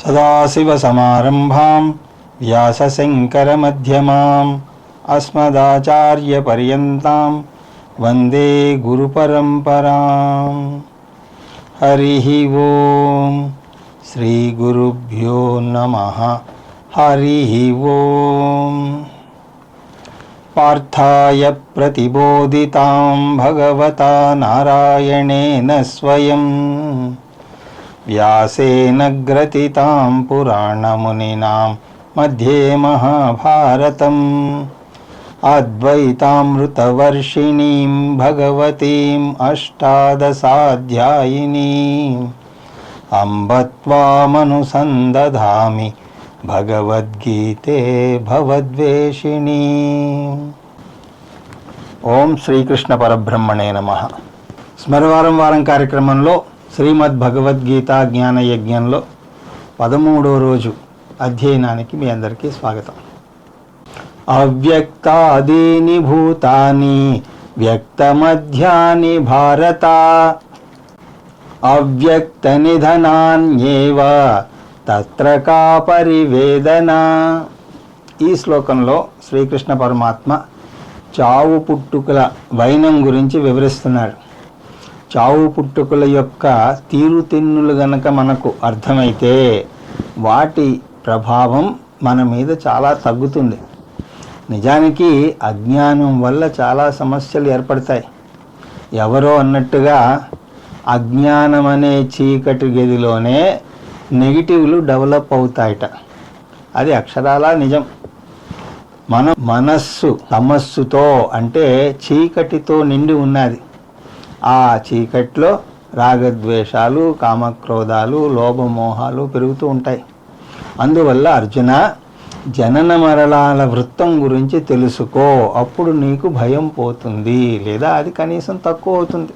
సదాశివసమారంభాం వ్యాసశంకరమధ్యమాం అస్మదాచార్యపర్యంతాం వందే గురుపరంపరాం. హరి ఓం. శ్రీ గురుభ్యో నమః. హరి ఓం. పార్థాయ ప్రతిబోధితాం భగవతా నారాయణేన స్వయం వ్యాసేన గ్రథితాం పురాణమునినాం మధ్యే మహాభారతం అద్వైతామృతవర్షిణీం భగవతీం అష్టాదశాధ్యాయినీం అంబ త్వామనుసందధామి భగవద్గీతే భవద్వేషిణీ. ఓం శ్రీకృష్ణ పరబ్రహ్మణే నమః. స్మరవారం వారం కార్యక్రమంలో శ్రీమద్ భగవద్గీత జ్ఞాన యజ్ఞంలో 13వ రోజు అధ్యయనానికి మీ అందరికీ స్వాగతం. అవ్యక్తాదీని భూతాని వ్యక్తమధ్యాని భారత అవ్యక్త నిధనాన్యేవ తత్ర కా పరివేదన. ఈ శ్లోకంలో శ్రీకృష్ణ పరమాత్మ చావు పుట్టుకల వైనం గురించి వివరిస్తున్నాడు. చావు పుట్టుకల యొక్క తీరుతెన్నులు గనక మనకు అర్థమైతే వాటి ప్రభావం మన మీద చాలా తగ్గుతుంది. నిజానికి అజ్ఞానం వల్ల చాలా సమస్యలు ఏర్పడతాయి. ఎవరో అన్నట్టుగా అజ్ఞానం అనే చీకటి గదిలోనే నెగిటివ్లు డెవలప్ అవుతాయట. అది అక్షరాలా నిజం. మన మనస్సు తమస్సుతో అంటే చీకటితో నిండి ఉన్నది. ఆ చీకట్లో రాగద్వేషాలు, కామక్రోధాలు, లోభమోహాలు పెరుగుతూ ఉంటాయి. అందువల్ల అర్జున, జనన మరణాల వృత్తం గురించి తెలుసుకో, అప్పుడు నీకు భయం పోతుంది, లేదా అది కనీసం తక్కువ అవుతుంది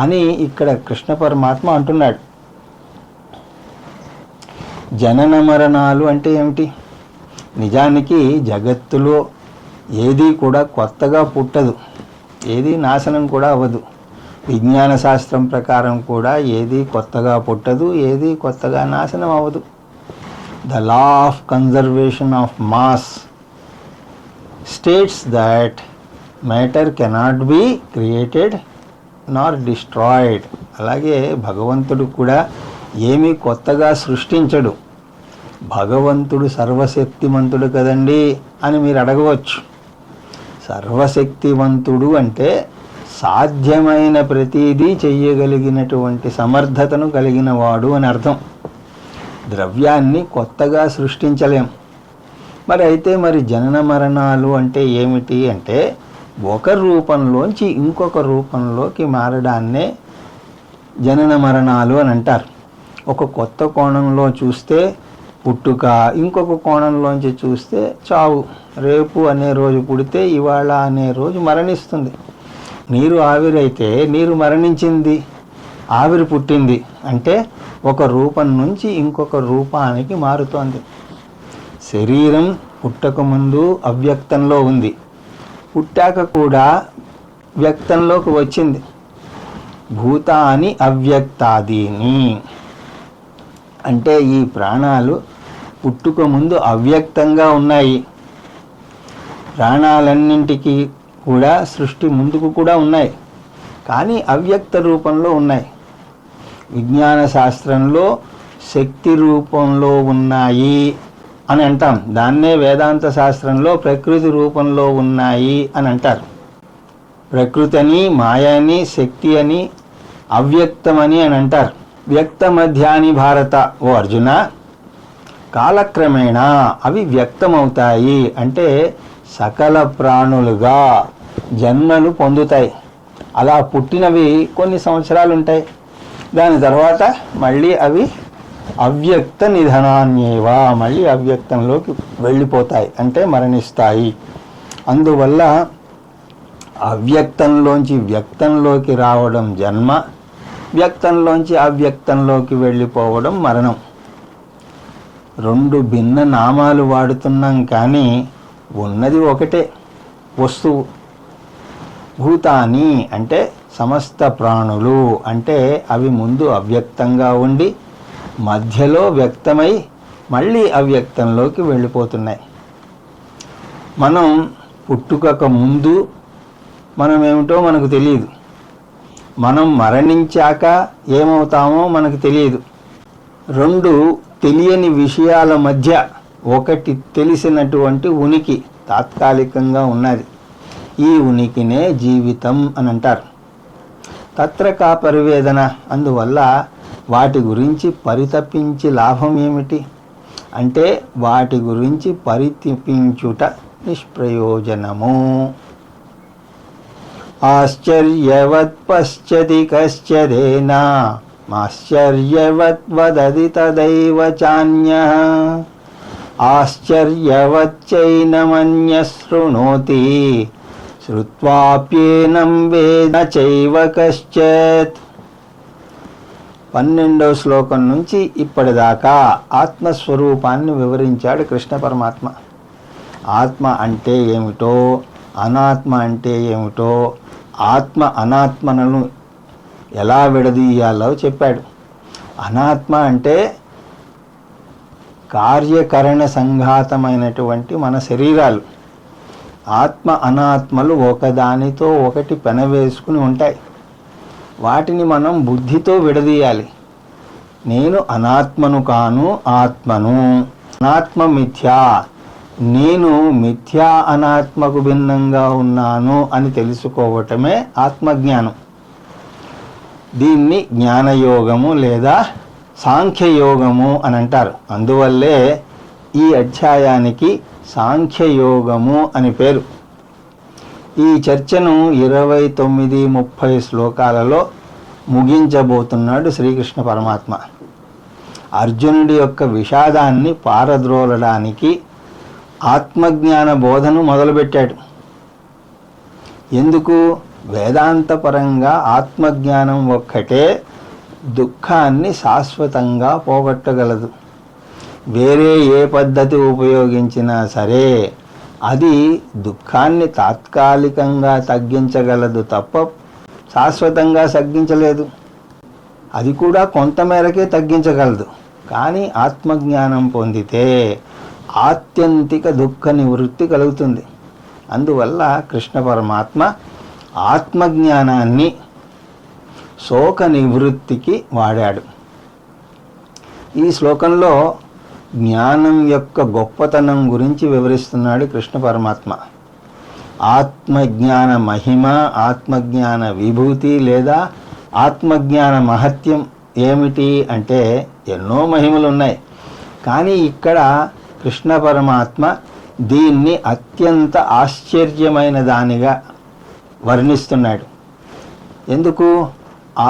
అని ఇక్కడ కృష్ణ పరమాత్మ అంటున్నాడు. జనన మరణాలు అంటే ఏమిటి? నిజానికి జగత్తులో ఏది కూడా కొత్తగా పుట్టదు, ఏది నాశనం కూడా అవ్వదు. విజ్ఞాన శాస్త్రం ప్రకారం కూడా ఏది కొత్తగా పుట్టదు, ఏది కొత్తగా నాశనం అవ్వదు. The law of conservation of mass states that matter cannot be created Nar destroyed. అలాగే భగవంతుడు కూడా ఏమీ కొత్తగా సృష్టించడు. భగవంతుడు సర్వశక్తిమంతుడు కదండి అని మీరు అడగవచ్చు. సర్వశక్తివంతుడు అంటే సాధ్యమైన ప్రతిదీ చెయ్యగలిగినటువంటి సమర్థతను కలిగిన వాడు అని అర్థం. ద్రవ్యాన్ని కొత్తగా సృష్టించలేం. మరి జనన మరణాలు అంటే ఏమిటి అంటే ఒక రూపంలోంచి ఇంకొక రూపంలోకి మారడాన్నే జనన మరణాలు అని అంటారు. ఒక కొత్త కోణంలో చూస్తే పుట్టుక, ఇంకొక కోణంలోంచి చూస్తే చావు. రేపు అనే రోజు పుడితే ఇవాళ అనే రోజు మరణిస్తుంది. నీరు ఆవిరైతే నీరు మరణించింది, ఆవిరి పుట్టింది. అంటే ఒక రూపం నుంచి ఇంకొక రూపానికి మారుతోంది. శరీరం పుట్టకముందు అవ్యక్తంలో ఉంది, పుట్టాక కూడా వ్యక్తంలోకి వచ్చింది. భూతాని అవ్యక్తాదీని అంటే ఈ ప్రాణాలు పుట్టుక ముందు అవ్యక్తంగా ఉన్నాయి. ప్రాణాలన్నింటికి కూడా సృష్టి ముందుకు కూడా ఉన్నాయి, కానీ అవ్యక్త రూపంలో ఉన్నాయి. విజ్ఞాన శాస్త్రంలో శక్తి రూపంలో ఉన్నాయి అని అంటాం. దాన్నే వేదాంత శాస్త్రంలో ప్రకృతి రూపంలో ఉన్నాయి అని అంటారు. ప్రకృతి అని, మాయ అని, శక్తి అని, అవ్యక్తమని అని అంటారు. వ్యక్త మధ్యాని భారత. ఓ అర్జున, కాలక్రమేణా అవి వ్యక్తమవుతాయి. అంటే సకల ప్రాణులుగా జన్మలు పొందుతాయి. అలా పుట్టినవి కొన్ని సంవత్సరాలు ఉంటాయి, దాని తర్వాత మళ్ళీ అవి అవ్యక్త నిధనాన్యేవా, మళ్ళీ అవ్యక్తంలోకి వెళ్ళిపోతాయి, అంటే మరణిస్తాయి. అందువల్ల అవ్యక్తంలోంచి వ్యక్తంలోకి రావడం జన్మ, వ్యక్తంలోంచి అవ్యక్తంలోకి వెళ్ళిపోవడం మరణం. రెండు భిన్న నామాలు వాడుతున్నాం, కానీ ఉన్నది ఒకటే వస్తువు. భూతాని అంటే సమస్త ప్రాణులు, అంటే అవి ముందు అవ్యక్తంగా ఉండి మధ్యలో వ్యక్తమై మళ్ళీ అవ్యక్తంలోకి వెళ్ళిపోతున్నాయి. మనం పుట్టుకక ముందు మనం ఏమిటో మనకు తెలియదు, మనం మరణించాక ఏమవుతామో మనకు తెలియదు. రెండు తెలియని విషయాల మధ్య ఒకటి తెలిసినటువంటి ఉనికి తాత్కాలికంగా ఉన్నది. ఈ ఉనికినే జీవితం అని అంటారు. తత్రకా పరివేదన. అందువల్ల వాటి గురించి పరితపించి లాభం ఏమిటి అంటే వాటి గురించి పరితపించుట నిష్ప్రయోజనము. ఆశ్చర్యవత్ పశ్యతి కశ్చిదేనా ఆశ్చర్యవత్ వదతి తదైవ చాన్యః ఆశ్చర్యవచ్చైనమన్యః శృణోతి శ్రుత్వాప్యేనం వేద చైవ కశ్చిత్. 12వ శ్లోకం నుంచి ఇప్పటిదాకా ఆత్మస్వరూపాన్ని వివరించాడు కృష్ణ పరమాత్మ. ఆత్మ అంటే ఏమిటో, అనాత్మ అంటే ఏమిటో, ఆత్మ అనాత్మలను ఎలా విడదీయాలో చెప్పాడు. అనాత్మ అంటే కార్యకరణ సంఘాతమైనటువంటి మన శరీరాలు. ఆత్మ అనాత్మలు ఒకదానితో ఒకటి పెనవేసుకుని ఉంటాయి. వాటిని మనం బుద్ధితో విడదీయాలి. నేను అనాత్మను కాను, ఆత్మను. అనాత్మ మిథ్యా, నేను మిథ్యా అనాత్మకు భిన్నంగా ఉన్నాను అని తెలుసుకోవటమే ఆత్మజ్ఞానం. దీన్ని జ్ఞానయోగము లేదా సాంఖ్యయోగము అని అంటారు. అందువల్లే ఈ అధ్యాయానికి సాంఖ్యయోగము అని పేరు. ఈ చర్చను 29-30 శ్లోకాలలో ముగించబోతున్నాడు శ్రీకృష్ణ పరమాత్మ. అర్జునుడి యొక్క విషాదాన్ని పారద్రోలడానికి ఆత్మజ్ఞాన బోధను మొదలుపెట్టాడు. ఎందుకు? వేదాంతపరంగా ఆత్మజ్ఞానం ఒక్కటే దుఃఖాన్ని శాశ్వతంగా పోగొట్టగలదు. వేరే ఏ పద్ధతి ఉపయోగించినా సరే అది దుఃఖాన్ని తాత్కాలికంగా తగ్గించగలదు తప్ప శాశ్వతంగా తగ్గించలేదు. అది కూడా కొంతమేరకే తగ్గించగలదు. కానీ ఆత్మజ్ఞానం పొందితే ఆత్యంతిక దుఃఖ నివృత్తి కలుగుతుంది. అందువల్ల కృష్ణ పరమాత్మ ఆత్మజ్ఞానాన్ని శోక నివృత్తికి వాడాడు. ఈ శ్లోకంలో జ్ఞానం యొక్క గొప్పతనం గురించి వివరిస్తున్నాడు కృష్ణ పరమాత్మ. ఆత్మజ్ఞాన మహిమ, ఆత్మజ్ఞాన విభూతి లేదా ఆత్మజ్ఞాన మహత్యం ఏమిటి అంటే ఎన్నో మహిమలు ఉన్నాయి. కానీ ఇక్కడ కృష్ణ పరమాత్మ దీన్ని అత్యంత ఆశ్చర్యమైన దానిగా వర్ణిస్తున్నాడు. ఎందుకు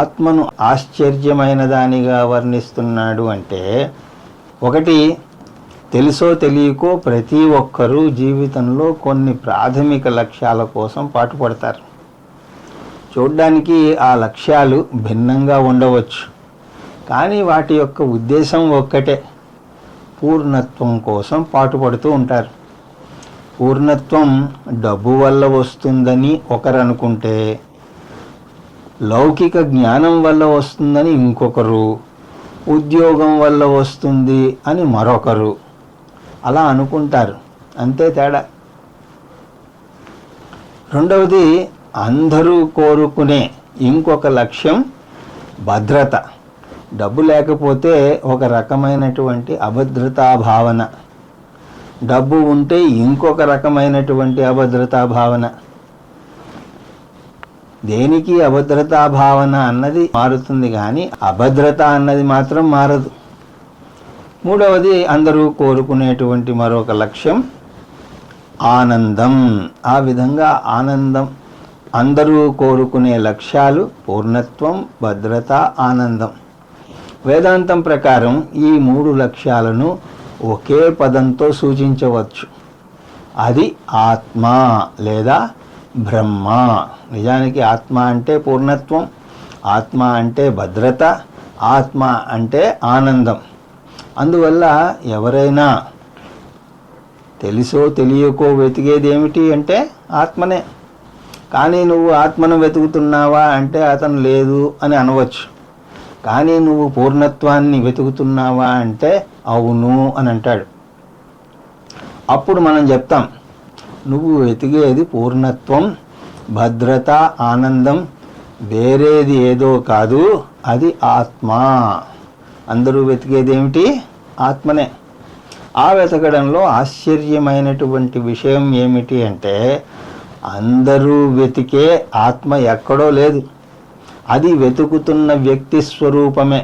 ఆత్మను ఆశ్చర్యమైన దానిగా వర్ణిస్తున్నాడు అంటే, ఒకటి, తెలుసో తెలియకో ప్రతి ఒక్కరూ జీవితంలో కొన్ని ప్రాథమిక లక్ష్యాల కోసం పాటుపడతారు. చూడ్డానికి ఆ లక్ష్యాలు భిన్నంగా ఉండవచ్చు, కానీ వాటి యొక్క ఉద్దేశం ఒక్కటే, పూర్ణత్వం కోసం పాటుపడుతూ ఉంటారు. పూర్ణత్వం డబ్బు వల్ల వస్తుందని ఒకరు అనుకుంటే, లౌకిక జ్ఞానం వల్ల వస్తుందని ఇంకొకరు, ఉద్యోగం వల్ల వస్తుంది అని మరొకరు అలా అనుకుంటారు. అంతే తేడా. రెండవది, అందరూ కోరుకునే ఇంకొక లక్ష్యం భద్రత. డబ్బు లేకపోతే ఒక రకమైనటువంటి అభద్రతా భావన, డబ్బు ఉంటే ఇంకొక రకమైనటువంటి అభద్రతా భావన. దేనికి అభద్రతా భావన అన్నది మారుతుంది, కానీ అభద్రత అన్నది మాత్రం మారదు. మూడవది, అందరూ కోరుకునేటువంటి మరొక లక్ష్యం ఆనందం. ఆ విధంగా ఆనందం, అందరూ కోరుకునే లక్ష్యాలు పూర్ణత్వం, భద్రత, ఆనందం. వేదాంతం ప్రకారం ఈ 3 లక్ష్యాలను ఒకే పదంతో సూచించవచ్చు. అది ఆత్మ లేదా బ్రహ్మ. నిజానికి ఆత్మ అంటే పూర్ణత్వం, ఆత్మ అంటే భద్రత, ఆత్మ అంటే ఆనందం. అందువల్ల ఎవరైనా తెలుసో తెలియకో వెతికేది ఏమిటి అంటే ఆత్మనే. కానీ నువ్వు ఆత్మను వెతుకుతున్నావా అంటే అతను లేదు అని అనవచ్చు. కానీ నువ్వు పూర్ణత్వాన్ని వెతుకుతున్నావా అంటే అవును అని అంటాడు. అప్పుడు మనం చెప్తాం, నువ్వు వెతికేది పూర్ణత్వం, భద్రత, ఆనందం, వేరేది ఏదో కాదు, అది ఆత్మ. అందరూ వెతికేది ఏమిటి? ఆత్మనే. ఆ వెతకడంలో ఆశ్చర్యమైనటువంటి విషయం ఏమిటి అంటే అందరూ వెతికే ఆత్మ ఎక్కడో లేదు, అది వెతుకుతున్న వ్యక్తి స్వరూపమే.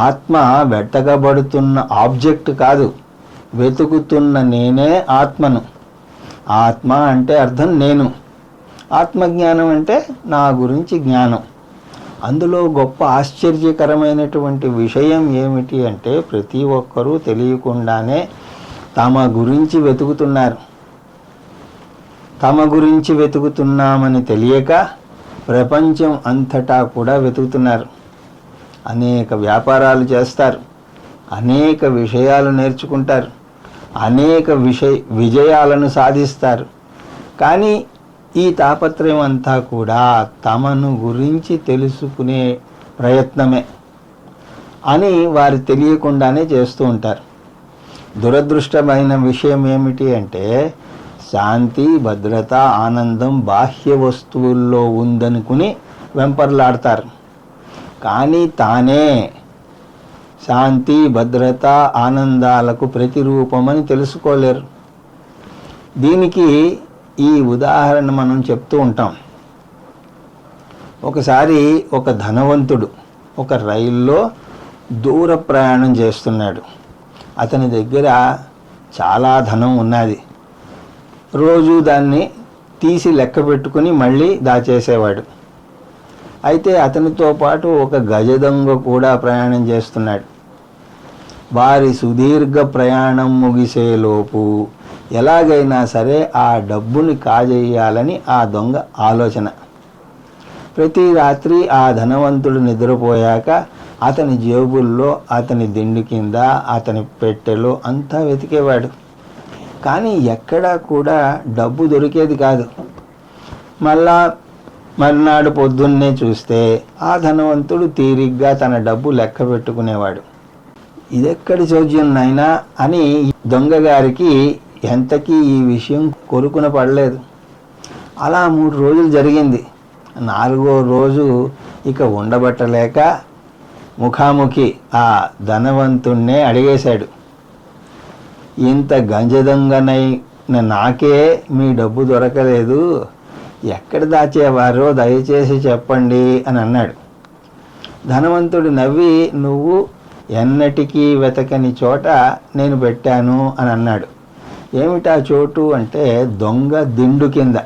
ఆత్మ వెతకబడుతున్న ఆబ్జెక్ట్ కాదు, వెతుకుతున్న నేనే ఆత్మను. ఆత్మ అంటే అర్థం నేను, ఆత్మజ్ఞానం అంటే నా గురించి జ్ఞానం. అందులో గొప్ప ఆశ్చర్యకరమైనటువంటి విషయం ఏమిటి అంటే ప్రతి ఒక్కరూ తెలియకుండానే తమ గురించి వెతుకుతున్నారు. తమ గురించి వెతుకుతున్నామని తెలియక ప్రపంచం అంతటా కూడా వెతుకుతున్నారు. అనేక వ్యాపారాలు చేస్తారు, అనేక విషయాలు నేర్చుకుంటారు, అనేక విజయాలను సాధిస్తారు. కానీ ఈ తాపత్రయం అంతా కూడా తమను గురించి తెలుసుకునే ప్రయత్నమే అని వారు తెలియకుండానే చేస్తూ ఉంటారు. దురదృష్టమైన విషయం ఏమిటి అంటే శాంతి, భద్రత, ఆనందం బాహ్య వస్తువుల్లో ఉందనుకుని వెంపర్లాడతారు. కానీ తానే శాంతి, భద్రత, ఆనందాలకు ప్రతిరూపమని తెలుసుకోలేరు. దీనికి ఈ ఉదాహరణ మనం చెప్తూ ఉంటాం. ఒకసారి ఒక ధనవంతుడు ఒక రైల్లో దూర ప్రయాణం చేస్తున్నాడు. అతని దగ్గర చాలా ధనం ఉన్నది. రోజు దాన్ని తీసి లెక్క పెట్టుకుని మళ్ళీ దాచేసేవాడు. అయితే అతనితో పాటు ఒక గజ దొంగ కూడా ప్రయాణం చేస్తున్నాడు. వారి సుదీర్ఘ ప్రయాణం ముగిసేలోపు ఎలాగైనా సరే ఆ డబ్బుని కాజేయాలని ఆ దొంగ ఆలోచన. ప్రతి రాత్రి ఆ ధనవంతుడు నిద్రపోయాక అతని జేబుల్లో, అతని దిండు కింద, అతని పెట్టెలో అంతా వెతికేవాడు. కానీ ఎక్కడా కూడా డబ్బు దొరికేది కాదు. మర్నాడు పొద్దున్నే చూస్తే ఆ ధనవంతుడు తీరిగ్గా తన డబ్బు లెక్క పెట్టుకునేవాడు. ఇదెక్కడి చోద్యం నాయనా అని దొంగగారికి ఎంతకీ ఈ విషయం కొరుకున పడలేదు. అలా 3 రోజులు జరిగింది. 4వ రోజు ఇక ఉండబట్టలేక ముఖాముఖి ఆ ధనవంతుణ్ణే అడిగేశాడు, ఇంత గంజదొంగనైన నాకే మీ డబ్బు దొరకలేదు, ఎక్కడ దాచేవారో దయచేసి చెప్పండి అని అన్నాడు. ధనవంతుడు నవ్వి, నువ్వు ఎన్నటికీ వెతకని చోట నేను పెట్టాను అని అన్నాడు. ఏమిటా చోటు అంటే దొంగ దిండు కింద.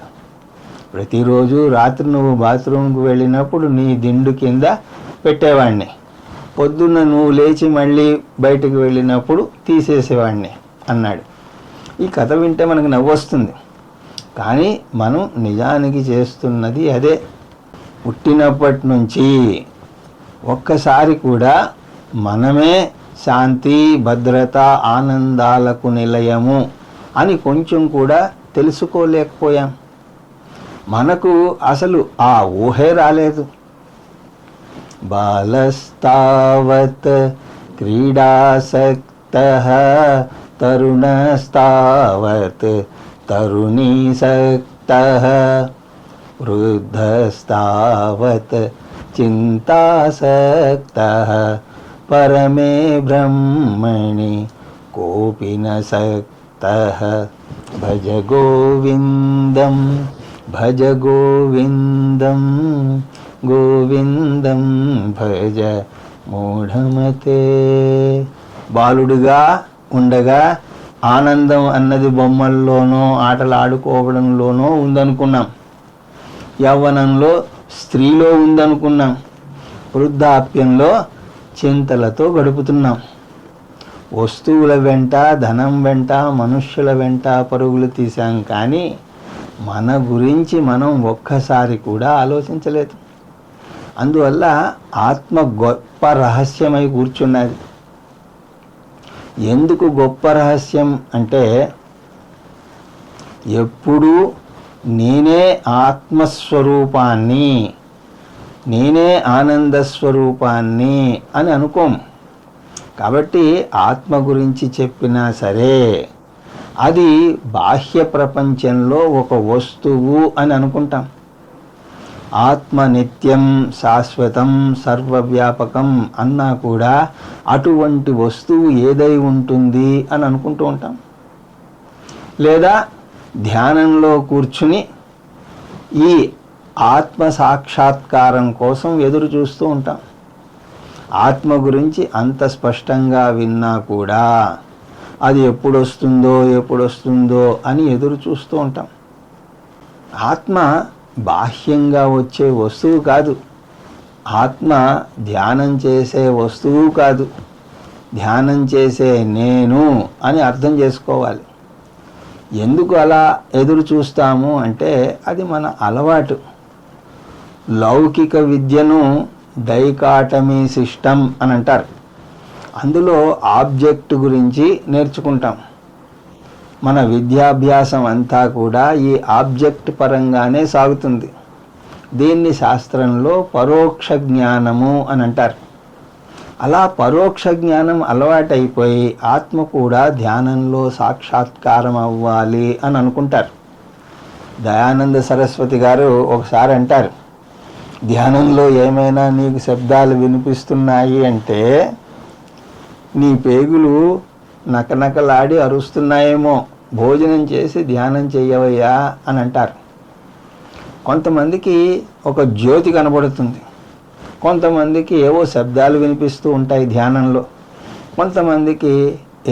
ప్రతిరోజు రాత్రి నువ్వు బాత్రూమ్కి వెళ్ళినప్పుడు నీ దిండు కింద పెట్టేవాడిని. పొద్దున్న నువ్వు లేచి మళ్ళీ బయటకు వెళ్ళినప్పుడు తీసేసేవాడిని అన్నాడు. ఈ కథ వింటే మనకు నవ్వొస్తుంది, కానీ మనం నిజానికి చేస్తున్నది అదే. పుట్టినప్పటి నుంచి ఒక్కసారి కూడా మనమే శాంతి, భద్రత, ఆనందాలకు నిలయము అని కొంచెం కూడా తెలుసుకోలేకపోయాం. మనకు అసలు ఆ ఊహే రాలేదు. బాలస్తావత్ క్రీడాసక్తః తరుణస్తావత్ తరుణీసక్తః వృద్ధస్తావత్ చింతాసక్తః పరమే బ్రహ్మణి కోపి న సక్తః భజ గోవిందం భజ గోవిందం గోవిందం భజ మూఢమతే. బాలుడిగా ఉండగా ఆనందం అన్నది బొమ్మల్లోనో ఆటలు ఆడుకోవడంలోనో ఉందనుకున్నాం. యవ్వనంలో స్త్రీలో ఉందనుకున్నాం. వృద్ధాప్యంలో చింతలతో గడుపుతున్నాం. వస్తువుల వెంట, ధనం వెంట, మనుష్యుల వెంట పరుగులు తీశాం. కానీ మన గురించి మనం ఒక్కసారి కూడా ఆలోచించలేదు. అందువల్ల ఆత్మ గొప్ప రహస్యమై కూర్చున్నది. ఎందుకు గొప్ప రహస్యం అంటే ఎప్పుడూ నేనే ఆత్మస్వరూపాన్ని, నేనే ఆనంద స్వరూపాన్ని అని అనుకోము. కాబట్టి ఆత్మ గురించి చెప్పినా సరే అది బాహ్య ప్రపంచంలో ఒక వస్తువు అని అనుకుంటాం. ఆత్మ నిత్యం, శాశ్వతం, సర్వవ్యాపకం అన్నా కూడా అటువంటి వస్తువు ఏదై ఉంటుంది అని అనుకుంటూ ఉంటాం. లేదా ధ్యానంలో కూర్చుని ఈ ఆత్మ సాక్షాత్కారం కోసం ఎదురు చూస్తూ ఉంటాం. ఆత్మ గురించి అంత స్పష్టంగా విన్నా కూడా అది ఎప్పుడొస్తుందో అని ఎదురు చూస్తూ ఉంటాం. ఆత్మ బాహ్యంగా వచ్చే వస్తువు కాదు. ఆత్మ ధ్యానం చేసే వస్తువు కాదు. ధ్యానం చేసే నేను అని అర్థం చేసుకోవాలి. ఎందుకు అలా ఎదురు చూస్తాము అంటే అది మన అలవాటు. లౌకిక విద్యను డైకాటమీ సిస్టమ్ అని అంటారు. అందులో ఆబ్జెక్ట్ గురించి నేర్చుకుంటాం. మన విద్యాభ్యాసం అంతా కూడా ఈ ఆబ్జెక్ట్ పరంగానే సాగుతుంది. దీన్ని శాస్త్రంలో పరోక్ష జ్ఞానము అని అంటారు. అలా పరోక్ష జ్ఞానం అలవాటైపోయి ఆత్మ కూడా ధ్యానంలో సాక్షాత్కారం అవ్వాలి అని అనుకుంటారు. దయానంద సరస్వతి గారు ఒకసారి అంటారు, ధ్యానంలో ఏమైనా నీకు శబ్దాలు వినిపిస్తున్నాయి అంటే నీ పేగులు నకనకలాడి అరుస్తున్నాయేమో, భోజనం చేసి ధ్యానం చెయ్యవయ్యా అని అంటారు. కొంతమందికి ఒక జ్యోతి కనబడుతుంది, కొంతమందికి ఏవో శబ్దాలు వినిపిస్తూ ఉంటాయి ధ్యానంలో, కొంతమందికి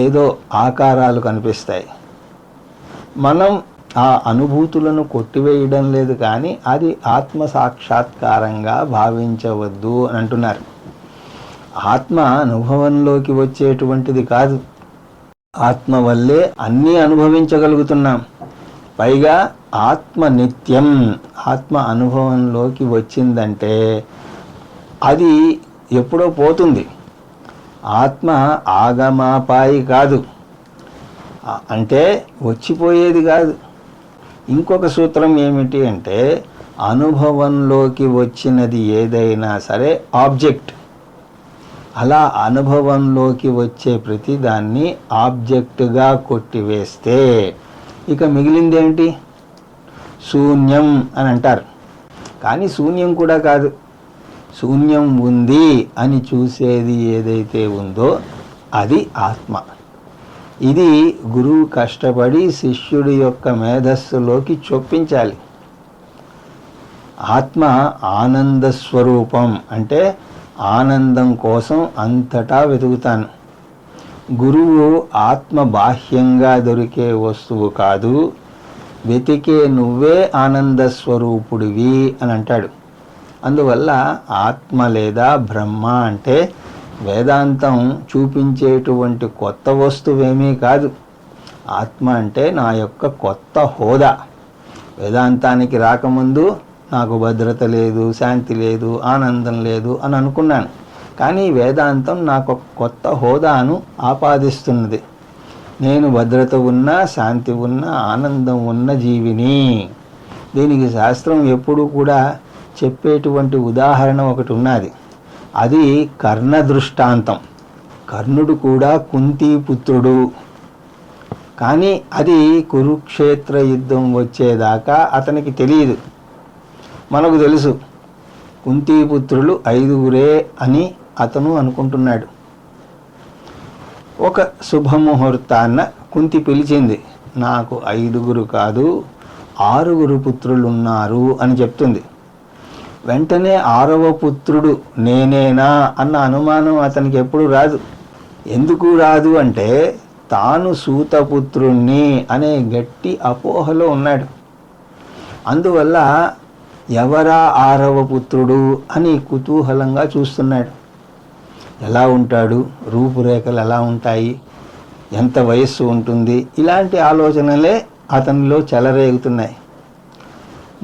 ఏదో ఆకారాలు కనిపిస్తాయి. మనం ఆ అనుభూతులను కొట్టివేయడం లేదు, కానీ అది ఆత్మ సాక్షాత్కారంగా భావించవద్దు అని అంటున్నారు. ఆత్మ అనుభవంలోకి వచ్చేటువంటిది కాదు. ఆత్మ వల్లే అన్నీ అనుభవించగలుగుతున్నాం. పైగా ఆత్మ నిత్యం. ఆత్మ అనుభవంలోకి వచ్చిందంటే అది ఎప్పుడో పోతుంది. ఆత్మ ఆగమాపాయి కాదు, అంటే వచ్చిపోయేది కాదు. ఇంకొక సూత్రం ఏమిటి అంటే అనుభవంలోకి వచ్చినది ఏదైనా సరే ఆబ్జెక్ట్. అలా అనుభవంలోకి వచ్చే ప్రతి దాన్ని ఆబ్జెక్టుగా కొట్టివేస్తే ఇక మిగిలిందేమిటి? శూన్యం అని అంటారు. కానీ శూన్యం కూడా కాదు. శూన్యం ఉంది అని చూసేది ఏదైతే ఉందో అది ఆత్మ. ఇది గురువు కష్టపడి శిష్యుడి యొక్క మేధస్సులోకి చొప్పించాలి. ఆత్మ ఆనంద స్వరూపం అంటే ఆనందం కోసం అంతటా వెతుకుతాను. గురువు ఆత్మ బాహ్యంగా దొరికే వస్తువు కాదు, వెతికే నువ్వే ఆనంద స్వరూపుడివి అని అంటాడు. అందువల్ల ఆత్మ లేదా బ్రహ్మ అంటే వేదాంతం చూపించేటువంటి కొత్త వస్తువేమీ కాదు. ఆత్మ అంటే నా యొక్క కొత్త హోదా. వేదాంతానికి రాకముందు నాకు భద్రత లేదు, శాంతి లేదు, ఆనందం లేదు అని అనుకున్నాను. కానీ వేదాంతం నాకు కొత్త హోదాను ఆపాదిస్తున్నది. నేను భద్రత ఉన్న, శాంతి ఉన్న, ఆనందం ఉన్న జీవిని. దీనికి శాస్త్రం ఎప్పుడూ కూడా చెప్పేటువంటి ఉదాహరణ ఒకటి ఉన్నది. అది కర్ణ దృష్టాంతం. కర్ణుడు కూడా కుంతీపుత్రుడు. కానీ అది కురుక్షేత్ర యుద్ధం వచ్చేదాకా అతనికి తెలియదు. మనకు తెలుసు కుంతీపుత్రులు 5గురే అని అతను అనుకుంటున్నాడు. ఒక శుభముహూర్తాన్న కుంతి పిలిచింది, నాకు 5గురు కాదు 6గురు పుత్రులున్నారు అని చెప్తుంది. వెంటనే 6వ పుత్రుడు నేనేనా అన్న అనుమానం అతనికి ఎప్పుడు రాదు. ఎందుకు రాదు అంటే తాను సూతపుత్రుణ్ణి అనే గట్టి అపోహలో ఉన్నాడు. అందువల్ల ఎవరా 6వ పుత్రుడు అని కుతూహలంగా చూస్తున్నాడు. ఎలా ఉంటాడు, రూపురేఖలు ఎలా ఉంటాయి, ఎంత వయస్సు ఉంటుంది, ఇలాంటి ఆలోచనలే అతనిలో చెలరేగుతున్నాయి.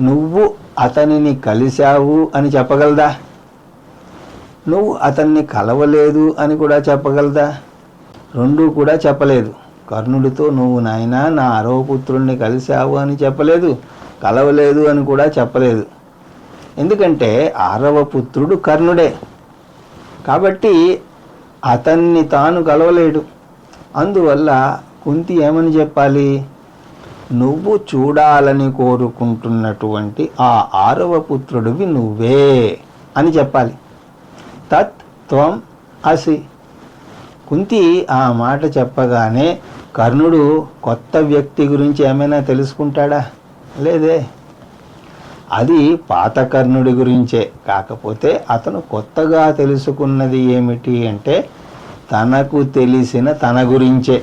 నువ్వు అతనిని కలిశావు అని చెప్పగలదా? నువ్వు అతన్ని కలవలేదు అని కూడా చెప్పగలదా? రెండూ కూడా చెప్పలేదు. కర్ణుడితో నువ్వు నాయనా నా 6వ పుత్రుణ్ణి కలిశావు అని చెప్పలేదు, కలవలేదు అని కూడా చెప్పలేదు. ఎందుకంటే 6వ పుత్రుడు కర్ణుడే కాబట్టి అతన్ని తాను కలవలేడు. అందువల్ల కుంతి ఏమని చెప్పాలి? నువ్వు చూడాలని కోరుకుంటున్నటువంటి ఆ 6వ పుత్రుడివి నువ్వే అని చెప్పాలి. తత్ త్వం అసి. కుంతి ఆ మాట చెప్పగానే కర్ణుడు కొత్త వ్యక్తి గురించి ఏమైనా తెలుసుకుంటాడా? లేదే. అది పాత కర్ణుడి గురించే. కాకపోతే అతను కొత్తగా తెలుసుకున్నది ఏమిటి అంటే తనకు తెలిసిన తన గురించే.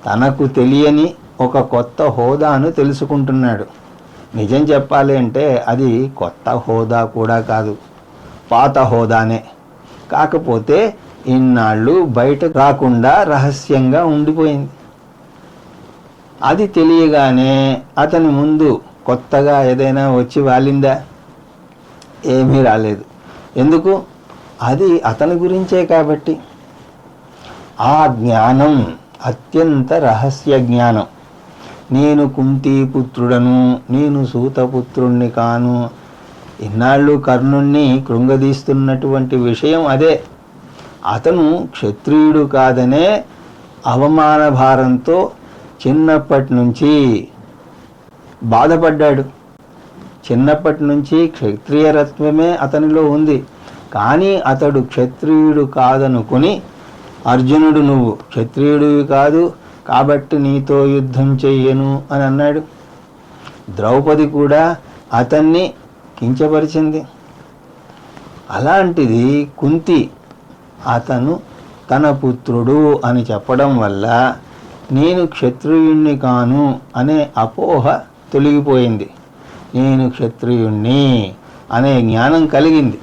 తనకు తెలియని ఒక కొత్త హోదాను తెలుసుకుంటున్నాడు. నిజం చెప్పాలి అంటే అది కొత్త హోదా కూడా కాదు, పాత హోదానే. కాకపోతే ఇన్నాళ్ళు బయట రాకుండా రహస్యంగా ఉండిపోయింది. అది తెలియగానే అతని ముందు కొత్తగా ఏదైనా వచ్చి వాలిందా? ఏమీ రాలేదు. ఎందుకు? అది అతని గురించే కాబట్టి. ఆ జ్ఞానం అత్యంత రహస్య జ్ఞానం. నేను కుంతీపుత్రుడను, నేను సూతపుత్రుణ్ణి కాను. ఇన్నాళ్ళు కర్ణుణ్ణి కృంగదీస్తున్నటువంటి విషయం అదే. అతను క్షత్రియుడు కాదనే అవమాన భారంతో చిన్నప్పటి నుంచి బాధపడ్డాడు. చిన్నప్పటి నుంచి క్షత్రియరత్వమే అతనిలో ఉంది. కానీ అతడు క్షత్రియుడు కాదనుకుని అర్జునుడు నువ్వు క్షత్రియుడివి కాదు కాబట్టి నీతో యుద్ధం చెయ్యను అని అన్నాడు. ద్రౌపది కూడా అతన్ని కించపరిచింది. అలాంటిది కుంతి అతను తన పుత్రుడు అని చెప్పడం వల్ల నేను క్షత్రియుణ్ణి కాను అనే అపోహ తొలగిపోయింది. నేను క్షత్రియుణ్ణి అనే జ్ఞానం కలిగింది.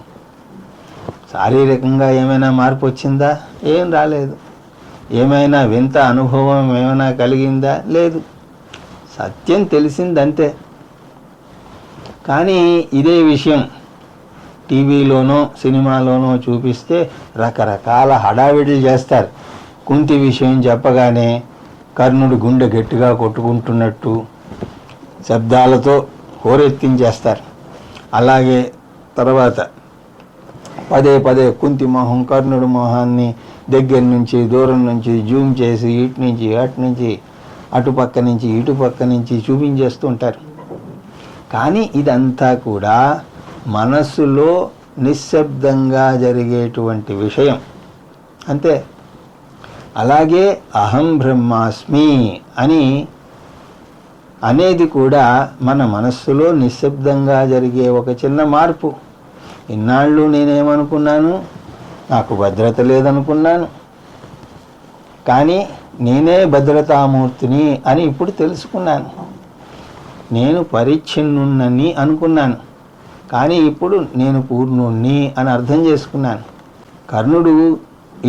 శారీరకంగా ఏమైనా మార్పు వచ్చిందా? ఏం రాలేదు. ఏమైనా వింత అనుభవం ఏమైనా కలిగిందా? లేదు. సత్యం తెలిసిందంతే. కానీ ఇదే విషయం టీవీలోనో సినిమాలోనో చూపిస్తే రకరకాల హడావిడులు చేస్తారు. కుంతి విషయం చెప్పగానే కర్ణుడు గుండె గట్టిగా కొట్టుకుంటున్నట్టు శబ్దాలతో హోరెత్తించేస్తారు. అలాగే తర్వాత పదే పదే కుంతి మొహం కర్ణుడు మొహాన్ని దగ్గర నుంచి దూరం నుంచి జూమ్ చేసి ఇటు నుంచి అటు నుంచి అటుపక్క నుంచి ఇటుపక్క నుంచి చూపించేస్తూ ఉంటారు. కానీ ఇదంతా కూడా మనస్సులో నిశ్శబ్దంగా జరిగేటువంటి విషయం అంతే. అలాగే అహం బ్రహ్మాస్మి అని అనేది కూడా మన మనస్సులో నిశ్శబ్దంగా జరిగే ఒక చిన్న మార్పు. ఇన్నాళ్ళు నేనేమనుకున్నాను? నాకు భద్రత లేదనుకున్నాను, కానీ నేనే భద్రతామూర్తిని అని ఇప్పుడు తెలుసుకున్నాను. నేను పరిచ్ఛిన్నున్నని అనుకున్నాను, కానీ ఇప్పుడు నేను పూర్ణుణ్ణి అని అర్థం చేసుకున్నాను. కర్ణుడు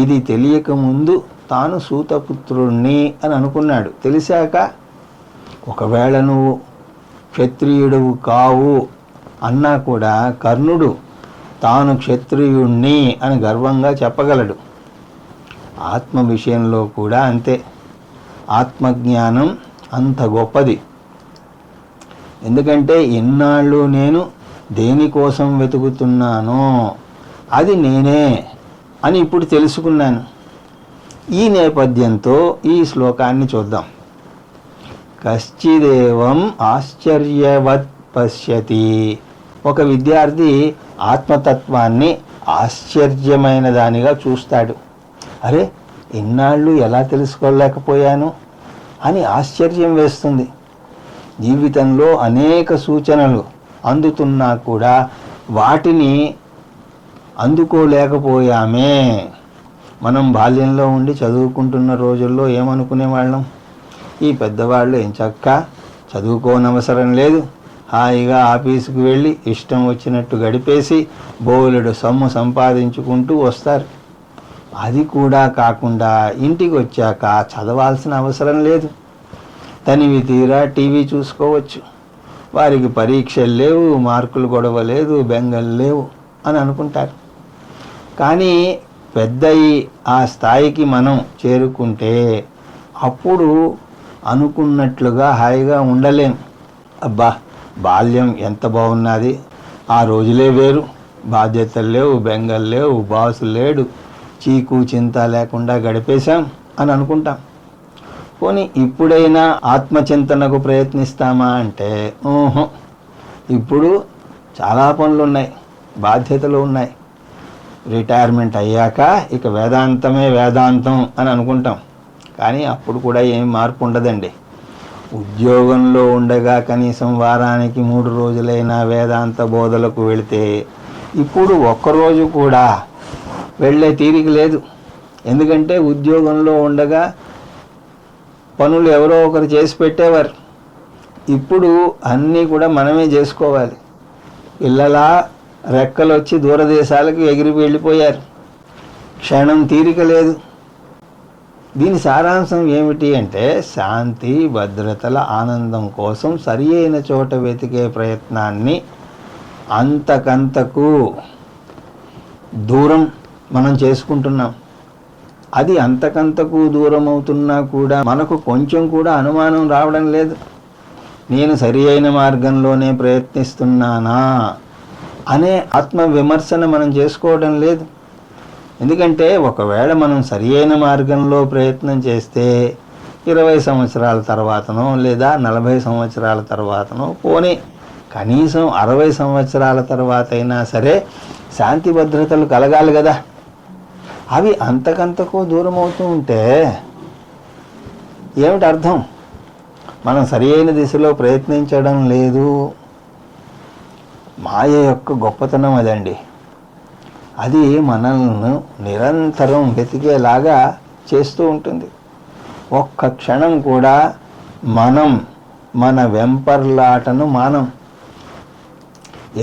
ఇది తెలియకముందు తాను సూతపుత్రుణ్ణి అని అనుకున్నాడు. తెలిసాక ఒకవేళ నువ్వు క్షత్రియుడువు కావు అన్నా కూడా కర్ణుడు తాను క్షత్రియుణ్ణి అని గర్వంగా చెప్పగలడు. ఆత్మ విషయంలో కూడా అంతే. ఆత్మజ్ఞానం అంత గొప్పది. ఎందుకంటే ఇన్నాళ్ళు నేను దేనికోసం వెతుకుతున్నానో అది నేనే అని ఇప్పుడు తెలుసుకున్నాను. ఈ నేపథ్యంతో ఈ శ్లోకాన్ని చూద్దాం. కశ్చిదేవం ఆశ్చర్యవత్ పశ్యతి. ఒక విద్యార్థి ఆత్మతత్వాన్ని ఆశ్చర్యమైన దానిగా చూస్తాడు. అరే, ఇన్నాళ్ళు ఎలా తెలుసుకోలేకపోయాను అని ఆశ్చర్యం వేస్తుంది. జీవితంలో అనేక సూచనలు అందుతున్నా కూడా వాటిని అందుకోలేకపోయామే. మనం బాల్యంలో ఉండి చదువుకుంటున్న రోజుల్లో ఏమనుకునేవాళ్ళం? ఈ పెద్దవాళ్ళు ఎంచక్కా చదువుకోనవసరం లేదు, హాయిగా ఆఫీసుకు వెళ్ళి ఇష్టం వచ్చినట్టు గడిపేసి బోలెడు సొమ్ము సంపాదించుకుంటూ వస్తారు. అది కూడా కాకుండా ఇంటికి వచ్చాక చదవాల్సిన అవసరం లేదు, తనివి తీరా టీవీ చూసుకోవచ్చు, వారికి పరీక్షలు లేవు, మార్కులు గొడవ లేదు, బెంగలు లేవు అని అనుకుంటారు. కానీ పెద్దయి ఆ స్థాయికి మనం చేరుకుంటే అప్పుడు అనుకున్నట్లుగా హాయిగా ఉండలేం. అబ్బా, బాల్యం ఎంత బాగున్నది, ఆ రోజులే వేరు. బాధ్యతలు లేవు, బెంగలు లేవు, బాసు లేడు, చీకు చింత లేకుండా గడిపేశాం అని అనుకుంటాం. పోనీ ఇప్పుడైనా ఆత్మచింతనకు ప్రయత్నిస్తామా అంటే ఇప్పుడు చాలా పనులు ఉన్నాయి, బాధ్యతలు ఉన్నాయి. రిటైర్మెంట్ అయ్యాక ఇక వేదాంతమే వేదాంతం అని అనుకుంటాం. కానీ అప్పుడు కూడా ఏం మార్పు ఉండదండి. ఉద్యోగంలో ఉండగా కనీసం వారానికి 3 రోజులైనా వేదాంత బోధలకు వెళితే ఇప్పుడు ఒక్కరోజు కూడా వెళ్ళే తీరిక లేదు. ఎందుకంటే ఉద్యోగంలో ఉండగా పనులు ఎవరో ఒకరు చేసి పెట్టేవారు. ఇప్పుడు అన్నీ కూడా మనమే చేసుకోవాలి. పిల్లలా రెక్కలు వచ్చి దూరదేశాలకు ఎగిరి వెళ్ళిపోయారు. క్షణం తీరిక లేదు. దీని సారాంశం ఏమిటి అంటే శాంతి భద్రతల ఆనందం కోసం సరి అయిన చోట వెతికే ప్రయత్నాన్ని అంతకంతకు దూరం మనం చేసుకుంటున్నాం. అది అంతకంతకు దూరం అవుతున్నా కూడా మనకు కొంచెం కూడా అనుమానం రావడం లేదు. నేను సరి అయిన మార్గంలోనే ప్రయత్నిస్తున్నానా అనే ఆత్మ విమర్శన మనం చేసుకోవడం లేదు. ఎందుకంటే ఒకవేళ మనం సరి అయిన మార్గంలో ప్రయత్నం చేస్తే 20 సంవత్సరాల తర్వాతనో లేదా 40 సంవత్సరాల తర్వాతనో పోనీ కనీసం 60 సంవత్సరాల తర్వాత అయినా సరే శాంతి భద్రతలు కలగాలి కదా. అవి అంతకంతకు దూరం అవుతూ ఉంటే ఏమిటి అర్థం? మనం సరి అయిన దిశలో ప్రయత్నించడం లేదు. మాయ యొక్క గొప్పతనం అదండి. అది మనల్ని నిరంతరం వెతికేలాగా చేస్తూ ఉంటుంది. ఒక్క క్షణం కూడా మనం మన వెంపర్లాటను మానం.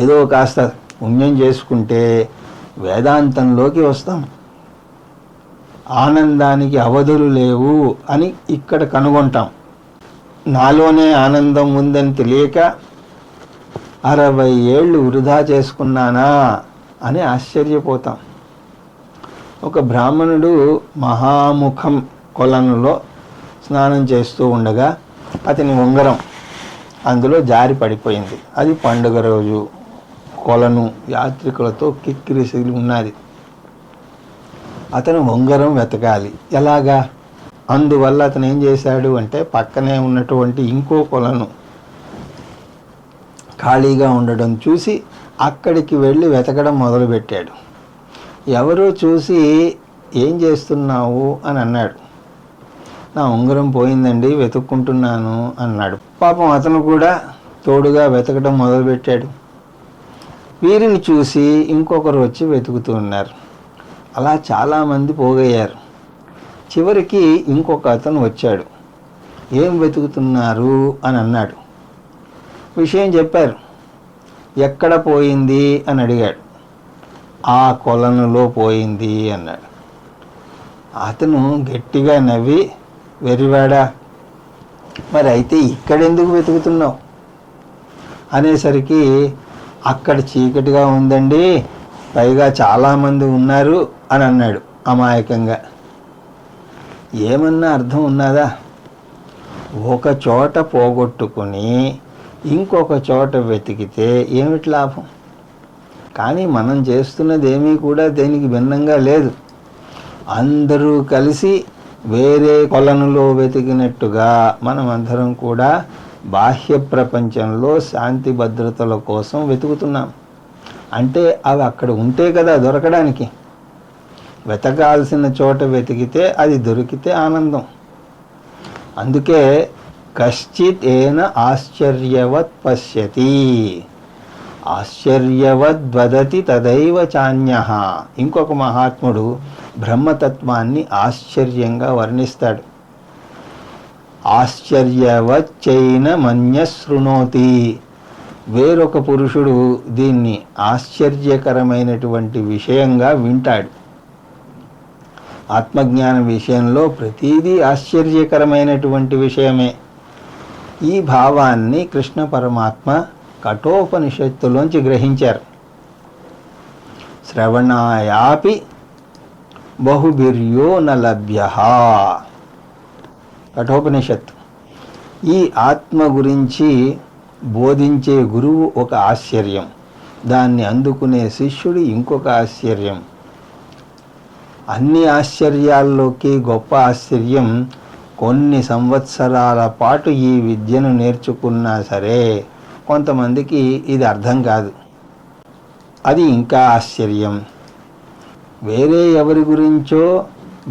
ఏదో కాస్త పుణ్యం చేసుకుంటే వేదాంతంలోకి వస్తాం. ఆనందానికి అవధులు లేవు అని ఇక్కడ కనుగొంటాం. నాలోనే ఆనందం ఉందని తెలియక 60 ఏళ్ళు వృధా చేసుకున్నానా అని ఆశ్చర్యపోతాం. ఒక బ్రాహ్మణుడు మహాముఖం కొలనులో స్నానం చేస్తూ ఉండగా అతని ఉంగరం అందులో జారి పడిపోయింది. అది పండుగ రోజు, కొలను యాత్రికులతో కిక్కిరిసిలి ఉన్నది. అతను ఉంగరం వెతకాలి, ఎలాగా? అందువల్ల అతను ఏం చేశాడు అంటే పక్కనే ఉన్నటువంటి ఇంకో కొలను ఖాళీగా ఉండడం చూసి అక్కడికి వెళ్ళి వెతకడం మొదలుపెట్టాడు. ఎవరో చూసి ఏం చేస్తున్నావు అని అన్నాడు. నా ఉంగరం పోయిందండి, వెతుక్కుంటున్నాను అన్నాడు. పాపం అతను కూడా తోడుగా వెతకడం మొదలుపెట్టాడు. వీరిని చూసి ఇంకొకరు వచ్చి వెతుకుతూ ఉన్నారు. అలా చాలామంది పోగయ్యారు. చివరికి ఇంకొక అతను వచ్చాడు. ఏం వెతుకుతున్నారు అని అన్నాడు. విషయం చెప్పారు. ఎక్కడ పోయింది అని అడిగాడు. ఆ కొలనులో పోయింది అన్నాడు. అతను గట్టిగా నవ్వి, వెరివాడా, మరి అయితే ఇక్కడెందుకు వెతుకుతున్నావు అనేసరికి, అక్కడ చీకటిగా ఉందండి, పైగా చాలామంది ఉన్నారు అని అన్నాడు అమాయకంగా. ఏమన్నా అర్థం ఉన్నదా? ఒక చోట పోగొట్టుకుని ఇంకొక చోట వెతికితే ఏమిటి లాభం? కానీ మనం చేస్తున్నది ఏమీ కూడా దేనికి భిన్నంగా లేదు. అందరూ కలిసి వేరే కొలనులో వెతికినట్టుగా మనమందరం కూడా బాహ్య ప్రపంచంలో శాంతి భద్రతల కోసం వెతుకుతున్నాం. అంటే అవి అక్కడ ఉంటే కదా దొరకడానికి. వెతకాల్సిన చోట వెతికితే అది దొరికితే ఆనందం. అందుకే కశ్చిత్ ఏన ఆశ్చర్యవత్ పశ్యతి, ఆశ్చర్యవద్వదతి తదైవ చాన్యః. ఇంకొక మహాత్ముడు బ్రహ్మతత్వాన్ని ఆశ్చర్యంగా వర్ణిస్తాడు. ఆశ్చర్యవచ్చైన మన్యశృణోతి. వేరొక పురుషుడు దీన్ని ఆశ్చర్యకరమైనటువంటి విషయంగా వింటాడు. ఆత్మజ్ఞాన విషయంలో ప్రతిదీ ఆశ్చర్యకరమైనటువంటి విషయమే. ఈ భావాన్ని కృష్ణ పరమాత్మ కఠోపనిషత్తులోంచి గ్రహించారు. శ్రవణాయాపి బహుభిర్యో న లభ్యః. కఠోపనిషత్తు. ఈ ఆత్మ గురించి బోధించే గురువు ఒక ఆశ్చర్యం. దాన్ని అందుకునే శిష్యుడు ఇంకొక ఆశ్చర్యం. అన్ని ఆశ్చర్యాల్లోకి గొప్ప ఆశ్చర్యం, కొన్ని సంవత్సరాల పాటు ఈ విద్యను నేర్చుకున్నా సరే కొంతమందికి ఇది అర్థం కాదు. అది ఇంకా ఆశ్చర్యం. వేరే ఎవరి గురించో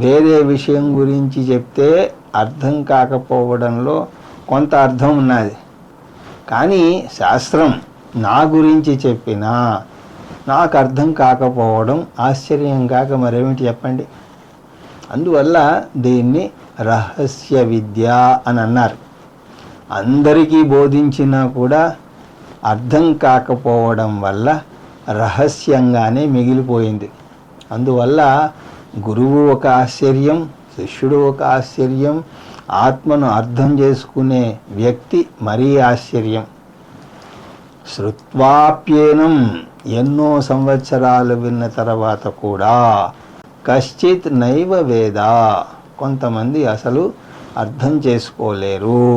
వేరే విషయం గురించి చెప్తే అర్థం కాకపోవడంలో కొంత అర్థం ఉన్నది. కానీ శాస్త్రం నా గురించి చెప్పినా నాకు అర్థం కాకపోవడం ఆశ్చర్యం కాక మరేమిటి చెప్పండి. అందువల్ల దీన్ని రహస్య విద్య అని అన్నారు. అందరికీ బోధించినా కూడా అర్థం కాకపోవడం వల్ల రహస్యంగానే మిగిలిపోయింది. అందువల్ల గురువు ఒక ఆశ్చర్యం, శిష్యుడు ఒక ఆశ్చర్యం, ఆత్మను అర్థం చేసుకునే వ్యక్తి మరీ ఆశ్చర్యం. శ్రుత్వాప్యేనం, ఎన్నో సంవత్సరాలు విన్న తర్వాత కూడా కశ్చిత్ నైవ వేద, కొంతమంది అసలు అర్థం చేసుకోలేరు.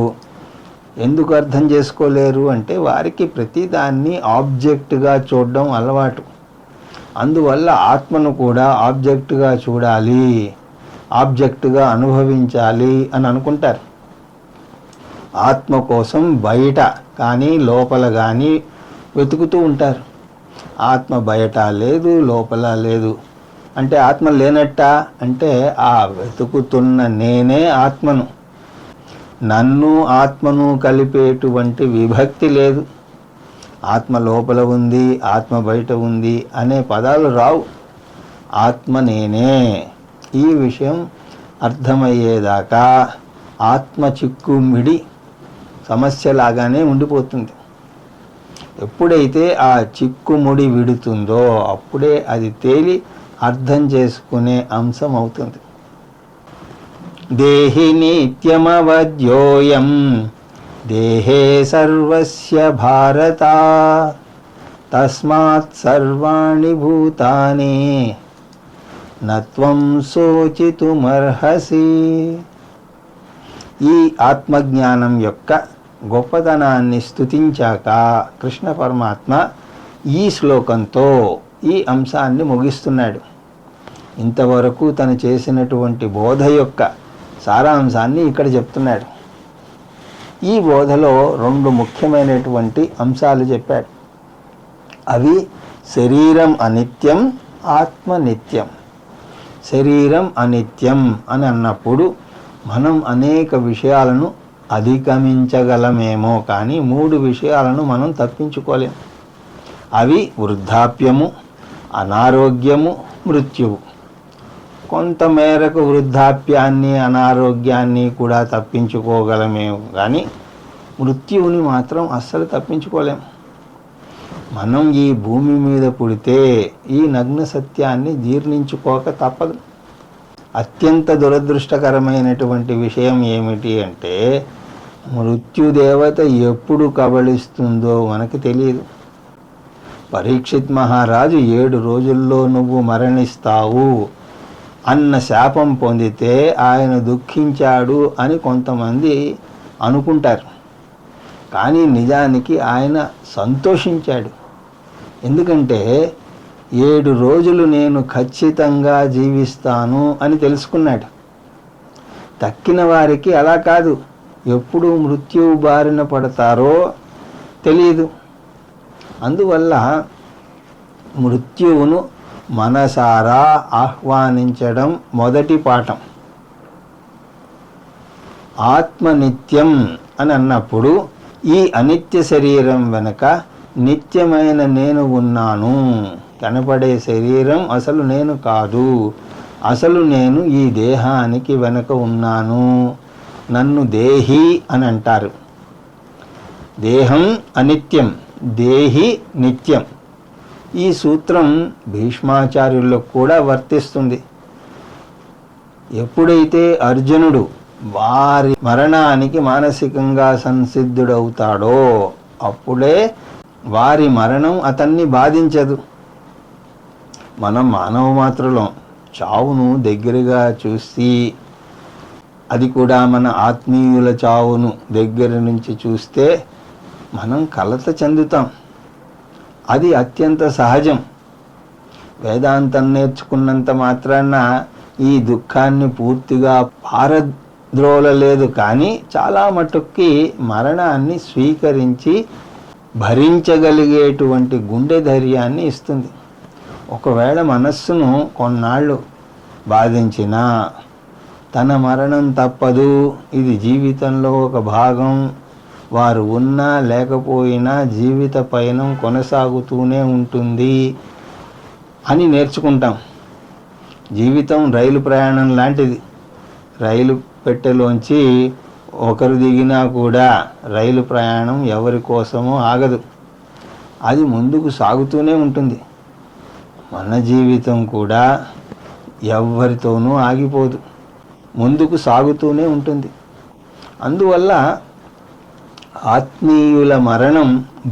ఎందుకు అర్థం చేసుకోలేరు అంటే వారికి ప్రతిదాన్ని ఆబ్జెక్ట్గా చూడడం అలవాటు. అందువల్ల ఆత్మను కూడా ఆబ్జెక్ట్గా చూడాలి, ఆబ్జెక్ట్గా అనుభవించాలి అని అనుకుంటారు. ఆత్మ కోసం బయట కానీ లోపల కానీ వెతుకుతూ ఉంటారు. ఆత్మ బయట లేదు, లోపల లేదు అంటే ఆత్మ లేనట్ట అంటే ఆ వెతుకుతున్న నేనే ఆత్మను. నన్ను ఆత్మను కలిపేటువంటి విభక్తి లేదు. ఆత్మ లోపల ఉంది, ఆత్మ బయట ఉంది అనే పదాలు రావు. ఆత్మ నేనే. ఈ విషయం అర్థమయ్యేదాకా ఆత్మ చిక్కుమిడి సమస్యలాగానే ఉండిపోతుంది. ఎప్పుడైతే ఆ చిక్కుముడి విడుతుందో అప్పుడే అది తేలి అర్థం చేసుకునే అంశం అవుతుంది. దేహి నిత్యమవద్యోయం దేహే సర్వస్య భారత తస్మాత్ సర్వాణి భూతాని నత్వం శోచితుమర్హసి. ఈ ఆత్మజ్ఞానం యొక్క గొప్పతనాన్ని స్తుతించాక కృష్ణ పరమాత్మ ఈ శ్లోకంతో ఈ అంశాన్ని ముగిస్తున్నాడు. ఇంతవరకు తను చేసినటువంటి బోధ యొక్క సారాంశాన్ని ఇక్కడ చెప్తున్నాడు. ఈ బోధలో రెండు ముఖ్యమైనటువంటి అంశాలు చెప్పాడు. అవి శరీరం అనిత్యం, ఆత్మ నిత్యం. శరీరం అనిత్యం అని అన్నప్పుడు మనం అనేక విషయాలను అధిగమించగలమేమో కానీ 3 విషయాలను మనం తప్పించుకోలేం. అవి వృద్ధాప్యము, అనారోగ్యము, మృత్యువు. కొంతమేరకు వృద్ధాప్యాన్ని అనారోగ్యాన్ని కూడా తప్పించుకోగలమేమో కానీ మృత్యువుని మాత్రం అస్సలు తప్పించుకోలేం. మనం ఈ భూమి మీద పుడితే ఈ నగ్న సత్యాన్ని జీర్ణించుకోక తప్పదు. అత్యంత దురదృష్టకరమైనటువంటి విషయం ఏమిటి అంటే మృత్యుదేవత ఎప్పుడు కబళిస్తుందో మనకు తెలియదు. పరీక్షిత్ మహారాజు 7 రోజుల్లో నువ్వు మరణిస్తావు అన్న శాపం పొందితే ఆయన దుఃఖించాడు అని కొంతమంది అనుకుంటారు. కానీ నిజానికి ఆయన సంతోషించాడు. ఎందుకంటే 7 రోజులు నేను ఖచ్చితంగా జీవిస్తాను అని తెలుసుకున్నాడు. తక్కిన వారికి అలా కాదు, ఎప్పుడు మృత్యువు బారిన పడతారో తెలియదు. అందువల్ల మృత్యువును మనసారా ఆహ్వానించడం మొదటి పాఠం. ఆత్మ నిత్యం అని అన్నప్పుడు ఈ అనిత్య శరీరం వెనుక నిత్యమైన నేను ఉన్నాను. కనపడే శరీరం అసలు నేను కాదు, అసలు నేను ఈ దేహానికి వెనుక ఉన్నాను. నన్ను దేహి అని అంటారు. దేహం అనిత్యం, దేహి నిత్యం. ఈ సూత్రం భీష్మాచార్యులకు కూడా వర్తిస్తుంది. ఎప్పుడైతే అర్జునుడు వారి మరణానికి మానసికంగా సంసిద్ధుడవుతాడో అప్పుడే వారి మరణం అతన్ని బాధించదు. మనం మానవ మాత్రలం చావును దగ్గరగా చూసి, అది కూడా మన ఆత్మీయుల చావును దగ్గర నుంచి చూస్తే మనం కలత చెందుతాం. అది అత్యంత సహజం. వేదాంతం నేర్చుకున్నంత మాత్రాన ఈ దుఃఖాన్ని పూర్తిగా పారద్రోలలేదు, కానీ చాలా మటుక్కి మరణాన్ని స్వీకరించి భరించగలిగేటువంటి గుండె ధైర్యాన్ని ఇస్తుంది. ఒకవేళ మనస్సును కొన్నాళ్ళు బాధించినా తన మరణం తప్పదు, ఇది జీవితంలో ఒక భాగం, వారు ఉన్నా లేకపోయినా జీవిత పయనం కొనసాగుతూనే ఉంటుంది అని నేర్చుకుంటాం. జీవితం రైలు ప్రయాణం లాంటిది. రైలు పెట్టెలోంచి ఒకరు దిగినా కూడా రైలు ప్రయాణం ఎవరి కోసమో ఆగదు, అది ముందుకు సాగుతూనే ఉంటుంది. మన జీవితం కూడా ఎవరితోనూ ఆగిపోదు, ముందుకు సాగుతూనే ఉంటుంది. అందువల్ల ఆత్మీయుల మరణం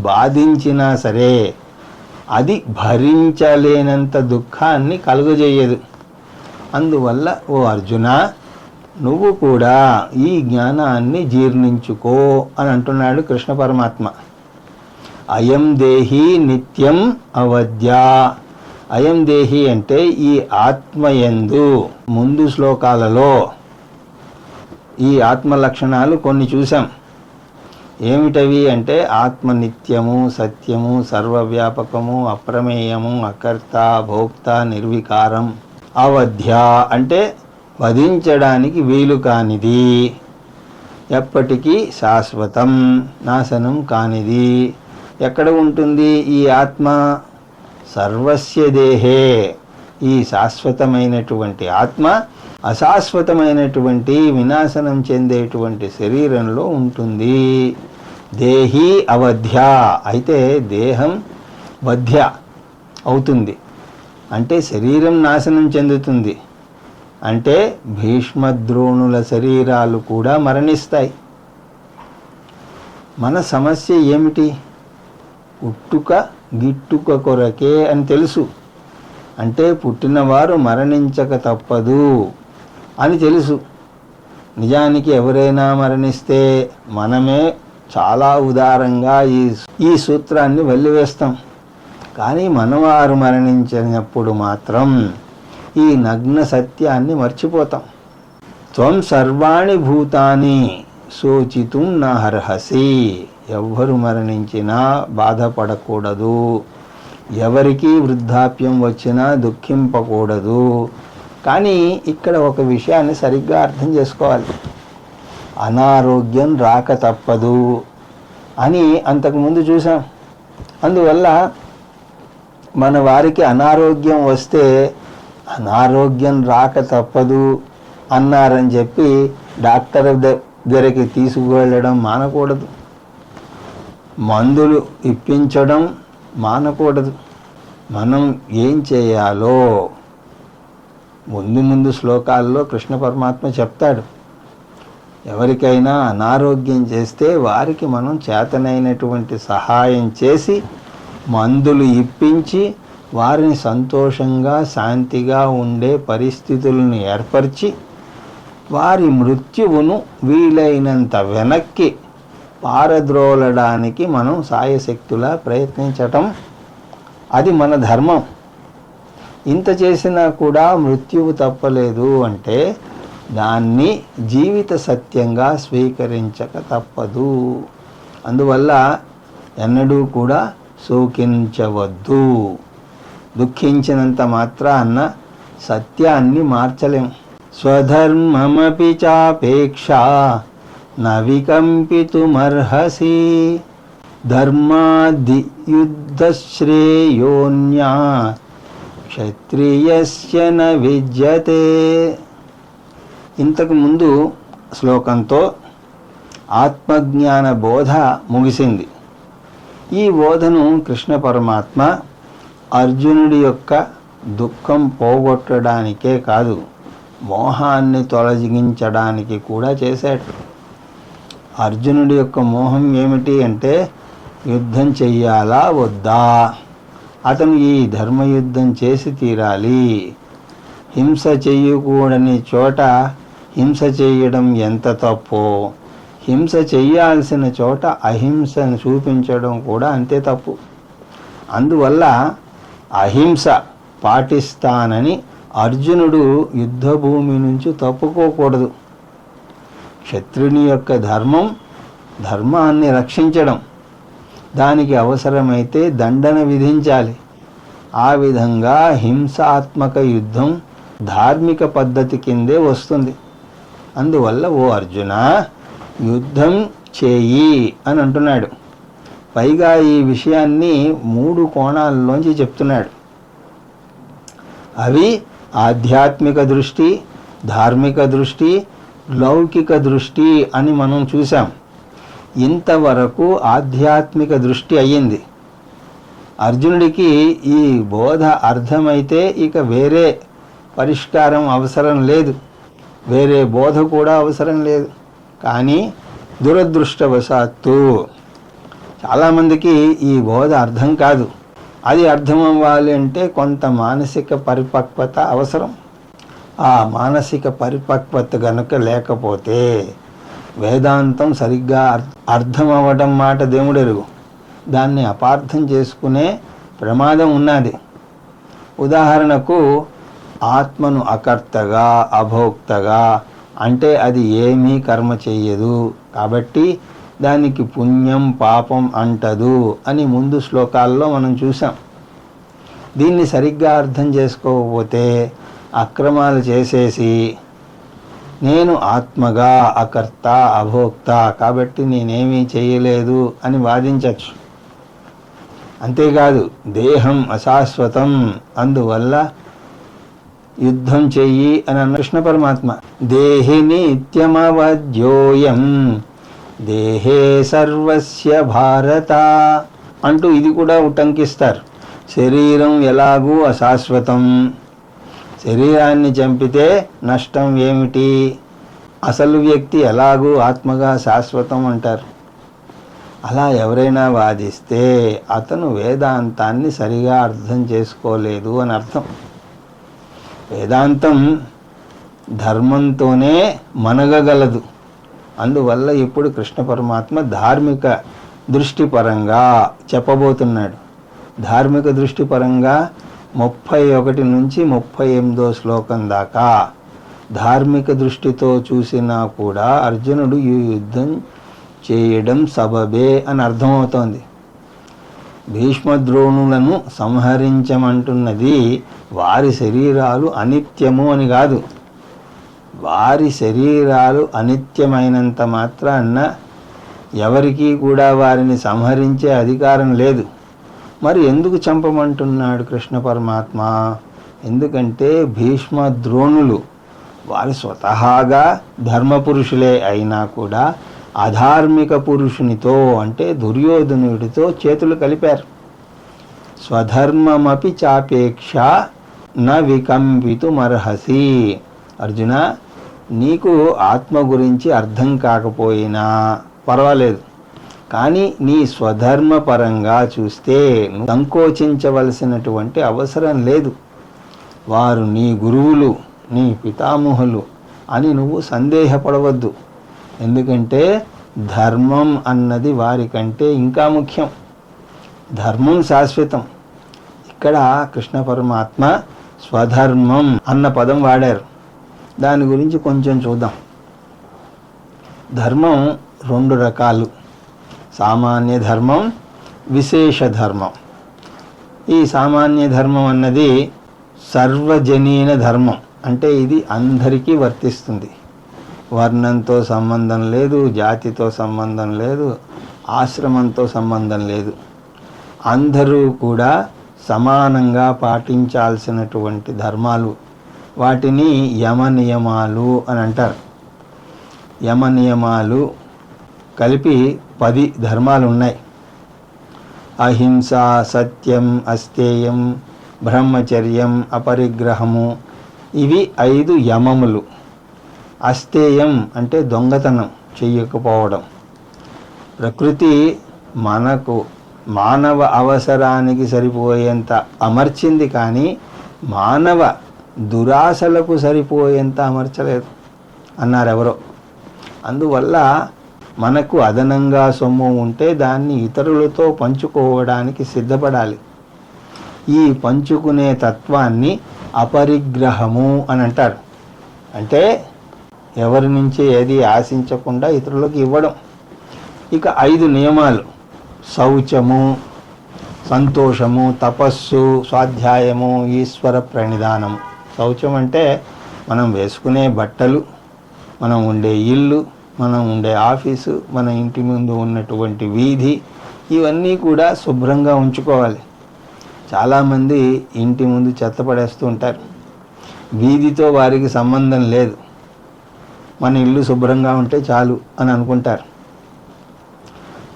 బాధించినా సరే అది భరించలేనంత దుఃఖాన్ని కలుగజేయదు. అందువల్ల ఓ అర్జున, నువ్వు కూడా ఈ జ్ఞానాన్ని జీర్ణించుకో అని అంటున్నాడు కృష్ణ పరమాత్మ. అయం దేహి నిత్యం అవధ్యా. అయం దేహి అంటే ఈ ఆత్మయందు. ముందు శ్లోకాలలో ఈ ఆత్మ లక్షణాలు కొన్ని చూసాం. ఏమిటవి అంటే ఆత్మ నిత్యము, సత్యము, సర్వవ్యాపకము, అప్రమేయము, అకర్త, భోక్త, నిర్వికారం. అవధ్య అంటే వధించడానికి వీలు కానిది, ఎప్పటికీ శాశ్వతం, నాశనం కానిది. ఎక్కడ ఉంటుంది ఈ ఆత్మ? సర్వస్య దేహే. ఈ శాశ్వతమైనటువంటి ఆత్మ అశాశ్వతమైనటువంటి వినాశనం చెందేటువంటి శరీరంలో ఉంటుంది. దేహి అవధ్య. అయితే దేహం వధ్య అవుతుంది అంటే శరీరం నాశనం చెందుతుంది. అంటే భీష్మద్రోణుల శరీరాలు కూడా మరణిస్తాయి. మన సమస్య ఏమిటి? పుట్టుక గిట్టుక కొరకే అని తెలుసు. అంటే పుట్టినవారు మరణించక తప్పదు అని తెలుసు. నిజానికి ఎవరైనా మరణిస్తే మనమే చాలా ఉదారంగా ఈ సూత్రాన్ని వెల్లివేస్తాం. కానీ మనవారు మరణించినప్పుడు మాత్రం ఈ నగ్న సత్యాన్ని మర్చిపోతాం. త్వం సర్వాణి భూతాని శోచితుం నహర్హసి. ఎవ్వరు మరణించినా బాధపడకూడదు, ఎవరికి వృద్ధాప్యం వచ్చినా దుఃఖింపకూడదు. కానీ ఇక్కడ ఒక విషయాన్ని సరిగ్గా అర్థం చేసుకోవాలి. అనారోగ్యం రాక తప్పదు అని అంతకుముందు చూసాం. అందువల్ల మన వారికి అనారోగ్యం వస్తే అనారోగ్యం రాక తప్పదు అన్నారని చెప్పి డాక్టర్ దగ్గరికి తీసుకువెళ్ళడం మానకూడదు, మందులు ఇప్పించడం మానకూడదు. మనం ఏం చేయాలో ముందు శ్లోకాల్లో కృష్ణ పరమాత్మ చెప్తాడు. ఎవరికైనా అనారోగ్యం చేస్తే వారికి మనం చేతనైనటువంటి సహాయం చేసి మందులు ఇప్పించి వారిని సంతోషంగా శాంతిగా ఉండే పరిస్థితులను ఏర్పరిచి వారి మృత్యువును వీలైనంత వెనక్కి పారద్రోలడానికి మనం సాయశక్తులా ప్రయత్నించటం అది మన ధర్మం. ఇంత చేసినా కూడా మృత్యువు తప్పలేదు అంటే దాన్ని జీవిత సత్యంగా స్వీకరించక తప్పదు. అందువల్ల ఎన్నడూ కూడా శోకించవద్దు. దుఃఖించినంత మాత్రాన్న సత్యాన్ని మార్చలేం. స్వధర్మమపి చాపేక్ష న వికంపితుమర్హసి ధర్మాది యుద్ధశ్రేయోన్యా క్షత్రియస్య న విద్యతే. ఇంతకు ముందు శ్లోకంతో ఆత్మజ్ఞాన బోధ ముగిసింది. ఈ బోధను కృష్ణ పరమాత్మ అర్జునుడి యొక్క దుఃఖం పోగొట్టడానికే కాదు, మోహాన్ని తొలగించడానికి కూడా చేశాడు. అర్జునుడి యొక్క మోహం ఏమిటి అంటే యుద్ధం చెయ్యాలా వద్దా, అతను ఈ ధర్మయుద్ధం చేసి తీరాలి, హింస చెయ్యకూడని చోట హింస చేయడం ఎంత తప్పో, హింస చెయ్యాల్సిన చోట అహింసను చూపించడం కూడా అంతే తప్పు. అందువల్ల అహింస పాటిస్తానని అర్జునుడు యుద్ధభూమి నుంచి తప్పుకోకూడదు. క్షత్రుని యొక్క ధర్మాన్ని రక్షించడం, దానికి అవసరమైతే దండన విధించాలి. ఆ విధంగా హింసాత్మక యుద్ధం ధార్మిక పద్ధతి కిందే వస్తుంది. అందువల్ల ఓ అర్జున, యుద్ధం చేయి అని అంటున్నాడు. పైగా ఈ విషయాన్ని 3 కోణాల్లోంచి చెప్తున్నాడు. అవి ఆధ్యాత్మిక దృష్టి, ధార్మిక దృష్టి, లౌకిక దృష్టి అని మనం చూసాం. ఇంతవరకు ఆధ్యాత్మిక దృష్టి అయ్యింది. అర్జునుడికి ఈ బోధ అర్థమైతే ఇక వేరే పరిష్కారం అవసరం లేదు, వేరే బోధ కూడా అవసరం లేదు. కానీ దురదృష్టవశాత్తు చాలామందికి ఈ బోధ అర్థం కాదు. అది అర్థం అవ్వాలి అంటే కొంత మానసిక పరిపక్వత అవసరం. ఆ మానసిక పరిపక్వత గనుక లేకపోతే వేదాంతం సరిగ్గా అర్థం అవ్వడం మాట దేవుడెరుగు. దాన్ని అపార్థం చేసుకునే ప్రమాదం ఉన్నది. ఉదాహరణకు, ఆత్మను అకర్తగా అభోక్తగా అంటే అది ఏమీ కర్మ చెయ్యదు, కాబట్టి దానికి పుణ్యం పాపం అంటదు అని ముందు శ్లోకాల్లో మనం చూసాం. దీన్ని సరిగ్గా అర్థం చేసుకోకపోతే అక్రమాలు చేసేసి నేను ఆత్మగా అకర్త అభోక్త కాబట్టి నేనేమీ చేయలేదు అని వాదించవచ్చు. అంతేకాదు, దేహం అశాశ్వతం, అందువల్ల యుద్ధం చెయ్యి అని అన్న కృష్ణ పరమాత్మ. దేహి నిత్యమవధ్యోయం దేహే సర్వస్య భారత అంటూ ఇది కూడా ఉటంకిస్తారు. శరీరం ఎలాగూ అశాశ్వతం, శరీరాన్ని చంపితే నష్టం ఏమిటి, అసలు వ్యక్తి ఎలాగూ ఆత్మగా శాశ్వతం అంటారు. అలా ఎవరైనా వాదిస్తే అతను వేదాంతాన్ని సరిగా అర్థం చేసుకోలేదు అని అర్థం. వేదాంతం ధర్మంతోనే మనగగలదు. అందువల్ల ఇప్పుడు కృష్ణ పరమాత్మ ధార్మిక దృష్టిపరంగా చెప్పబోతున్నాడు. ధార్మిక దృష్టిపరంగా 31 నుంచి 38 శ్లోకం దాకా ధార్మిక దృష్టితో చూసినా కూడా అర్జునుడు ఈ యుద్ధం చేయడం సబబే అని అర్థమవుతోంది. భీష్మద్రోణులను సంహరించమంటున్నది వారి శరీరాలు అనిత్యము అని కాదు. వారి శరీరాలు అనిత్యమైనంత మాత్రాన ఎవరికీ కూడా వారిని సంహరించే అధికారం లేదు. మరి ఎందుకు చంపమంటున్నాడు కృష్ణ పరమాత్మ? ఎందుకంటే భీష్మద్రోణులు వారు స్వతహాగా ధర్మపురుషులే అయినా కూడా అధార్మిక పురుషునితో అంటే దుర్యోధనుడితో చేతులు కలిపారు. స్వధర్మమపి చాపేక్ష న వికంపితుమర్హసి. అర్జున, నీకు ఆత్మ గురించి అర్థం కాకపోయినా పర్వాలేదు, కానీ నీ స్వధర్మ పరంగా చూస్తే సంకోచించవలసినటువంటి అవసరం లేదు. వారు నీ గురువులు, నీ పితామహులు అని నువ్వు సందేహపడవద్దు. ఎందుకంటే ధర్మం అన్నది వారికంటే ఇంకా ముఖ్యం. ధర్మం శాశ్వతం. ఇక్కడ కృష్ణ పరమాత్మ స్వధర్మం అన్న పదం వాడారు. దాని గురించి కొంచెం చూద్దాం. ధర్మం 2 రకాలు: సామాన్య ధర్మం, విశేష ధర్మం. ఈ సామాన్య ధర్మం అన్నది సర్వజనీన ధర్మం, అంటే ఇది అందరికీ వర్తిస్తుంది. వర్ణంతో సంబంధం లేదు, జాతితో సంబంధం లేదు, ఆశ్రమంతో సంబంధం లేదు. అందరూ కూడా సమానంగా పాటించాల్సినటువంటి ధర్మాలు. వాటిని యమనియమాలు అని అంటారు. యమనియమాలు కలిపి 10 ధర్మాలు ఉన్నాయి. అహింస, సత్యం, అస్తేయం, బ్రహ్మచర్యం, అపరిగ్రహము, ఇవి 5 యమములు. అస్తేయం అంటే దొంగతనం చెయ్యకపోవడం. ప్రకృతి మనకు మానవ అవసరానికి సరిపోయేంత అమర్చింది, కానీ మానవ దురాశలకు సరిపోయేంత అమర్చలేదు అన్నారు ఎవరో. అందువల్ల మనకు అదనంగా సొమ్ము ఉంటే దాన్ని ఇతరులతో పంచుకోవడానికి సిద్ధపడాలి. ఈ పంచుకునే తత్వాన్ని అపరిగ్రహము అని అంటారు. అంటే ఎవరి నుంచి ఏది ఆశించకుండా ఇతరులకు ఇవ్వడం. ఇక 5 నియమాలు: శౌచము, సంతోషము, తపస్సు, స్వాధ్యాయము, ఈశ్వర ప్రణిధానము. శౌచం అంటే మనం వేసుకునే బట్టలు, మనం ఉండే ఇల్లు, మనం ఉండే ఆఫీసు, మన ఇంటి ముందు ఉన్నటువంటి వీధి, ఇవన్నీ కూడా శుభ్రంగా ఉంచుకోవాలి. చాలామంది ఇంటి ముందు చెత్త పడేస్తూ ఉంటారు. వీధితో వారికి సంబంధం లేదు, మన ఇల్లు శుభ్రంగా ఉంటే చాలు అని అనుకుంటారు.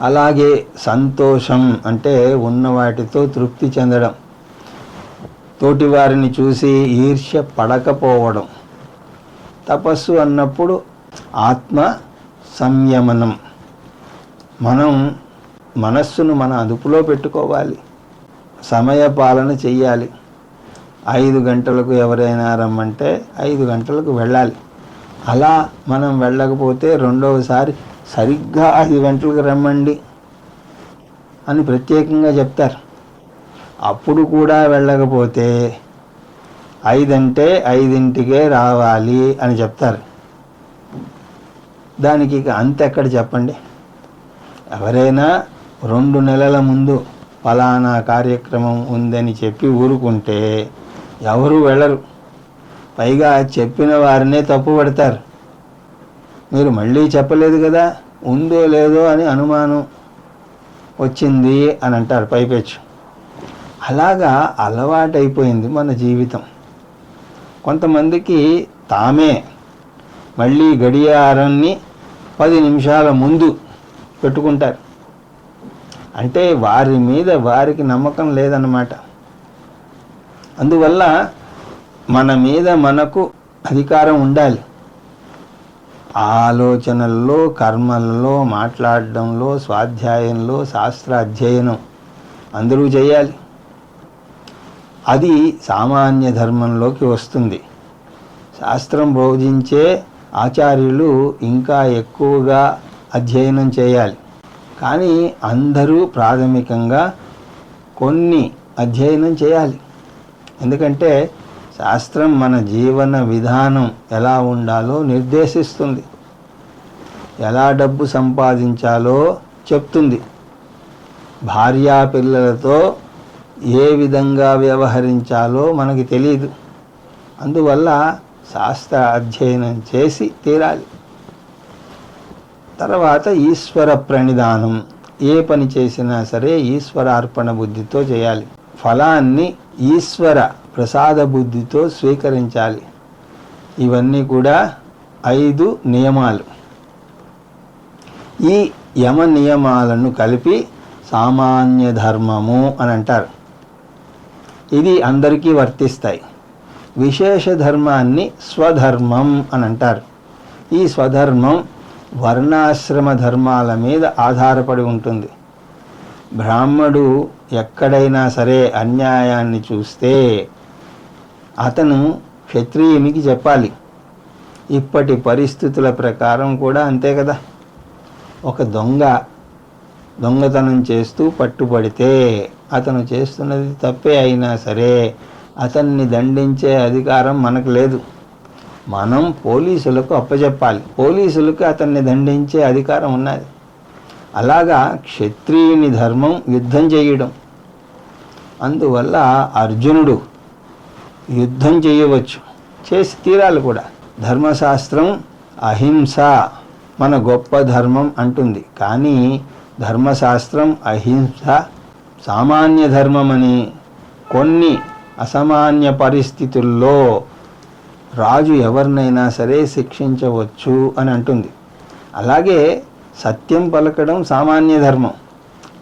అలాగే సంతోషం అంటే ఉన్న వాటితో తృప్తి చెందడం, తోటివారిని చూసి ఈర్ష్య పడకపోవడం. తపస్సు అన్నప్పుడు ఆత్మ సంయమనం, మనం మనస్సును మన అదుపులో పెట్టుకోవాలి, సమయ పాలన చెయ్యాలి. 5 గంటలకు ఎవరైనా రమ్మంటే 5 గంటలకు వెళ్ళాలి. అలా మనం వెళ్ళకపోతే రెండవసారి సరిగ్గా 5 గంటలకు రమ్మండి అని ప్రత్యేకంగా చెప్తారు. అప్పుడు కూడా వెళ్ళకపోతే 5 అంటే 5ంటికే రావాలి అని చెప్తారు. దానికి ఇక అంతెక్కడ చెప్పండి. ఎవరైనా 2 నెలల ముందు ఫలానా కార్యక్రమం ఉందని చెప్పి ఊరుకుంటే ఎవరు వెళ్ళరు. పైగా చెప్పిన వారినే తప్పు పడతారు. మీరు మళ్ళీ చెప్పలేదు కదా, ఉందో లేదో అని అనుమానం వచ్చింది అని అంటారు పైపెచ్చు. అలాగా అలవాటైపోయింది మన జీవితం. కొంతమందికి తామే మళ్ళీ గడియారాన్ని 10 నిమిషాల ముందు పెట్టుకుంటారు. అంటే వారి మీద వారికి నమ్మకం లేదన్నమాట. అందువల్ల మన మీద మనకు అధికారం ఉండాలి. ఆలోచనల్లో, కర్మల్లో, మాట్లాడడంలో, స్వాధ్యాయంలో, శాస్త్ర అధ్యయనం అందరూ చేయాలి. అది సామాన్య ధర్మంలోకి వస్తుంది. శాస్త్రం బోధించే ఆచార్యులు ఇంకా ఎక్కువగా అధ్యయనం చేయాలి. కానీ అందరూ ప్రాథమికంగా కొన్ని అధ్యయనం చేయాలి. ఎందుకంటే శాస్త్రం మన జీవన విధానం ఎలా ఉండాలో నిర్దేశిస్తుంది, ఎలా డబ్బు సంపాదించాలో చెప్తుంది, భార్యా పిల్లలతో ఏ విధంగా వ్యవహరించాలో మనకి తెలియదు. అందువల్ల శాస్త్ర అధ్యయనం చేసి తీరాలి. తర్వాత ఈశ్వర ప్రణిధానం. ఏ పని చేసినా సరే ఈశ్వరార్పణ బుద్ధితో చేయాలి. ఫలాన్ని ఈశ్వర ప్రసాద బుద్ధితో స్వీకరించాలి. ఇవన్నీ కూడా 5 నియమాలు. ఈ యమ నియమాలను కలిపి సామాన్య ధర్మము అని అంటారు. ఇది అందరికీ వర్తిస్తాయి. విశేష ధర్మాన్ని స్వధర్మం అని అంటారు. ఈ స్వధర్మం వర్ణాశ్రమ ధర్మాల మీద ఆధారపడి ఉంటుంది. బ్రాహ్మడు ఎక్కడైనా సరే అన్యాయాన్ని చూస్తే అతను క్షత్రియునికి చెప్పాలి. ఇప్పటి పరిస్థితుల ప్రకారం కూడా అంతే కదా. ఒక దొంగతనం చేస్తూ పట్టుబడితే అతను చేస్తున్నది తప్పే అయినా సరే అతన్ని దండించే అధికారం మనకు లేదు. మనం పోలీసులకు అప్పచెప్పాలి. పోలీసులకు అతన్ని దండించే అధికారం ఉన్నది. అలాగా క్షత్రియుని ధర్మం యుద్ధం చేయడం. అందువల్ల అర్జునుడు యుద్ధం చేయవచ్చు, చేసి తీరాలి కూడా. ధర్మశాస్త్రం అహింస మన గొప్ప ధర్మం అంటుంది. కానీ ధర్మశాస్త్రం అహింస సామాన్య ధర్మమని, కొన్ని అసామాన్య పరిస్థితుల్లో రాజు ఎవరినైనా సరే శిక్షించవచ్చు అని అంటుంది. అలాగే సత్యం పలకడం సామాన్య ధర్మం.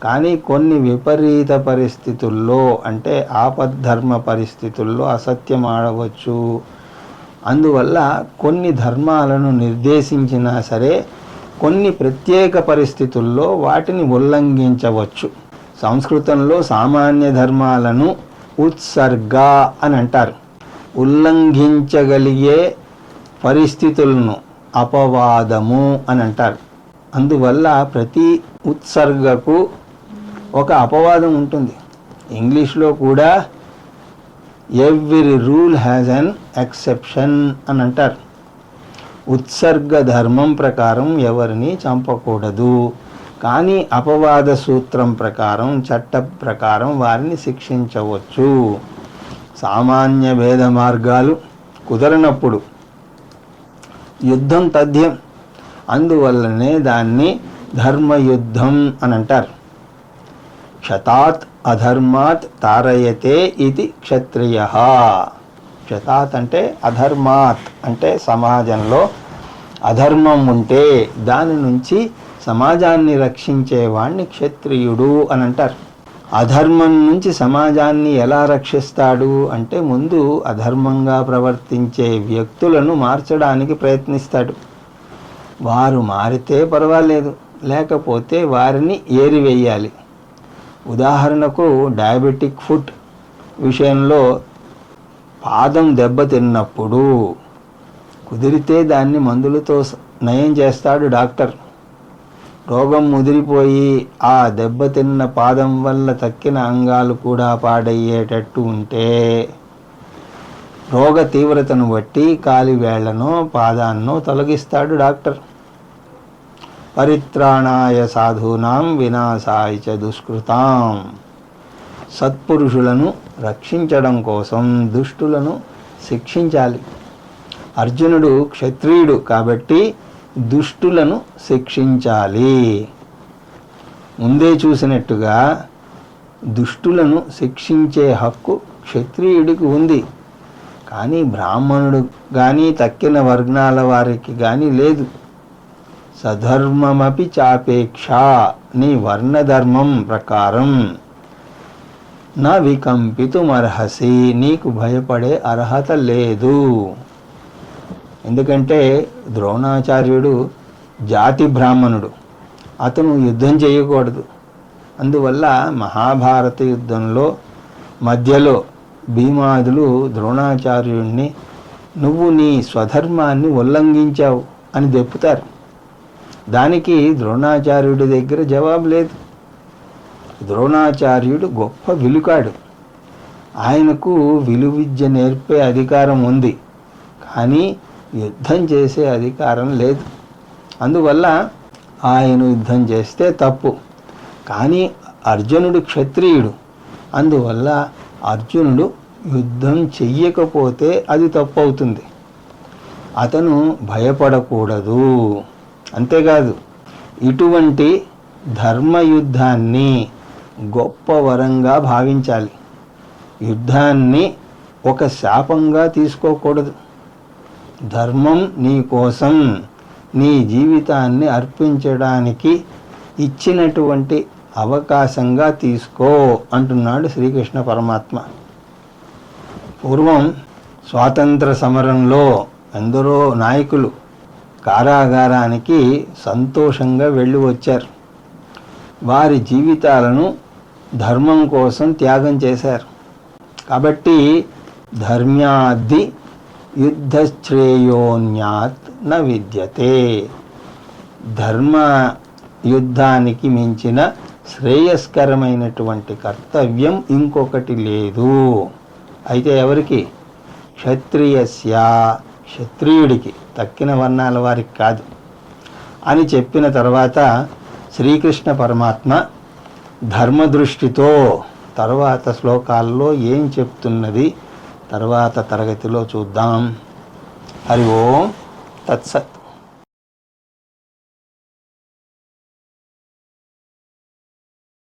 కానీ కొన్ని విపరీత పరిస్థితుల్లో, అంటే ఆపద్ధర్మ పరిస్థితుల్లో అసత్యం ఆడవచ్చు. అందువల్ల కొన్ని ధర్మాలను నిర్దేశించినా సరే కొన్ని ప్రత్యేక పరిస్థితుల్లో వాటిని ఉల్లంఘించవచ్చు. సంస్కృతంలో సామాన్య ధర్మాలను ఉత్సర్గ అని అంటారు. ఉల్లంఘించగలిగే పరిస్థితులను అపవాదము అని అంటారు. అందువల్ల ప్రతి ఉత్సర్గకు ఒక అపవాదం ఉంటుంది. ఇంగ్లీష్లో కూడా every rule has an exception అని అంటారు. ఉత్సర్గ ధర్మం ప్రకారం ఎవరిని చంపకూడదు, కానీ అపవాద సూత్రం ప్రకారం, చట్ట ప్రకారం వారిని శిక్షించవచ్చు. సామాన్య భేద మార్గాలు కుదరనప్పుడు యుద్ధం తథ్యం. అందువల్లనే దాన్ని ధర్మయుద్ధం అని అంటారు. క్షతాత్ అధర్మాత్ తారయతే ఇది క్షత్రియ. క్షతాత్ అంటే అధర్మాత్ అంటే సమాజంలో అధర్మం ఉంటే దాని నుంచి సమాజాన్ని రక్షించేవాణ్ణి క్షత్రియుడు అని అంటారు. అధర్మం నుంచి సమాజాన్ని ఎలా రక్షిస్తాడు అంటే ముందు అధర్మంగా ప్రవర్తించే వ్యక్తులను మార్చడానికి ప్రయత్నిస్తాడు. వారు మారితే పర్వాలేదు, లేకపోతే వారిని ఏరివేయాలి. ఉదాహరణకు డయాబెటిక్ ఫుట్ విషయంలో పాదం దెబ్బతిన్నప్పుడు కుదిరితే దాన్ని మందులతో నయం చేస్తాడు డాక్టర్. రోగం ముదిరిపోయి ఆ దెబ్బతిన్న పాదం వల్ల తక్కిన అంగాలు కూడా పాడయ్యేటట్టు ఉంటే రోగ తీవ్రతను బట్టి కాలి వేళ్లనో పాదాన్నో తొలగిస్తాడు డాక్టర్. పరిత్రాణాయ సాధూనాం వినాశాయ చ దుష్కృతాం. సత్పురుషులను రక్షించడం కోసం దుష్టులను శిక్షించాలి. అర్జునుడు క్షత్రియుడు కాబట్టి దుష్టులను శిక్షించాలి. ముందే చూసినట్టుగా దుష్టులను శిక్షించే హక్కు క్షత్రియుడికి ఉంది, కానీ బ్రాహ్మణుడు కానీ తక్కిన వర్గాల వారికి కానీ లేదు. సధర్మమపి చాపేక్ష, నీ వర్ణధర్మం ప్రకారం నా వికంపితుమర్హసి, నీకు భయపడే అర్హత లేదు. ఎందుకంటే ద్రోణాచార్యుడు జాతి బ్రాహ్మణుడు, అతను యుద్ధం చేయకూడదు. అందువల్ల మహాభారత యుద్ధంలో మధ్యలో భీమాదులు ద్రోణాచార్యుడిని నువ్వు నీ స్వధర్మాన్ని ఉల్లంఘించావు అని దెప్పుతారు. దానికి ద్రోణాచార్యుడి దగ్గర జవాబు లేదు. ద్రోణాచార్యుడు గొప్ప విలుకాడు, ఆయనకు విలువిద్య నేర్పే అధికారం ఉంది, కానీ యుద్ధం చేసే అధికారం లేదు. అందువల్ల ఆయన యుద్ధం చేస్తే తప్పు. కానీ అర్జునుడు క్షత్రియుడు, అందువల్ల అర్జునుడు యుద్ధం చెయ్యకపోతే అది తప్పు అవుతుంది. అతను భయపడకూడదు. అంతేకాదు, ఇటువంటి ధర్మయుద్ధాన్ని గొప్ప వరంగా భావించాలి. యుద్ధాన్ని ఒక శాపంగా తీసుకోకూడదు. ధర్మం నీ కోసం నీ జీవితాన్ని అర్పించడానికి ఇచ్చినటువంటి అవకాశంగా తీసుకో అంటున్నాడు శ్రీకృష్ణ పరమాత్మ. పూర్వం స్వాతంత్ర సమరంలో ఎందరో నాయకులు కారాగారానికి సంతోషంగా వెళ్ళి వచ్చారు. వారి జీవితాలను ధర్మం కోసం త్యాగం చేశారు. కాబట్టి ధర్మ్యాద్ధి యుద్ధశ్రేయోన్యాత్ న విద్యతే. ధర్మ యుద్ధానికి మించిన శ్రేయస్కరమైనటువంటి కర్తవ్యం ఇంకొకటి లేదు. అయితే ఎవరికి? క్షత్రియస్య, క్షత్రియుడికి, తక్కిన వర్ణాల వారికి కాదు అని చెప్పిన తర్వాత శ్రీకృష్ణ పరమాత్మ ధర్మదృష్టితో తర్వాత శ్లోకాల్లో ఏం చెప్తున్నది తర్వాత తరగతిలో చూద్దాం. హరి ఓం తత్సత్.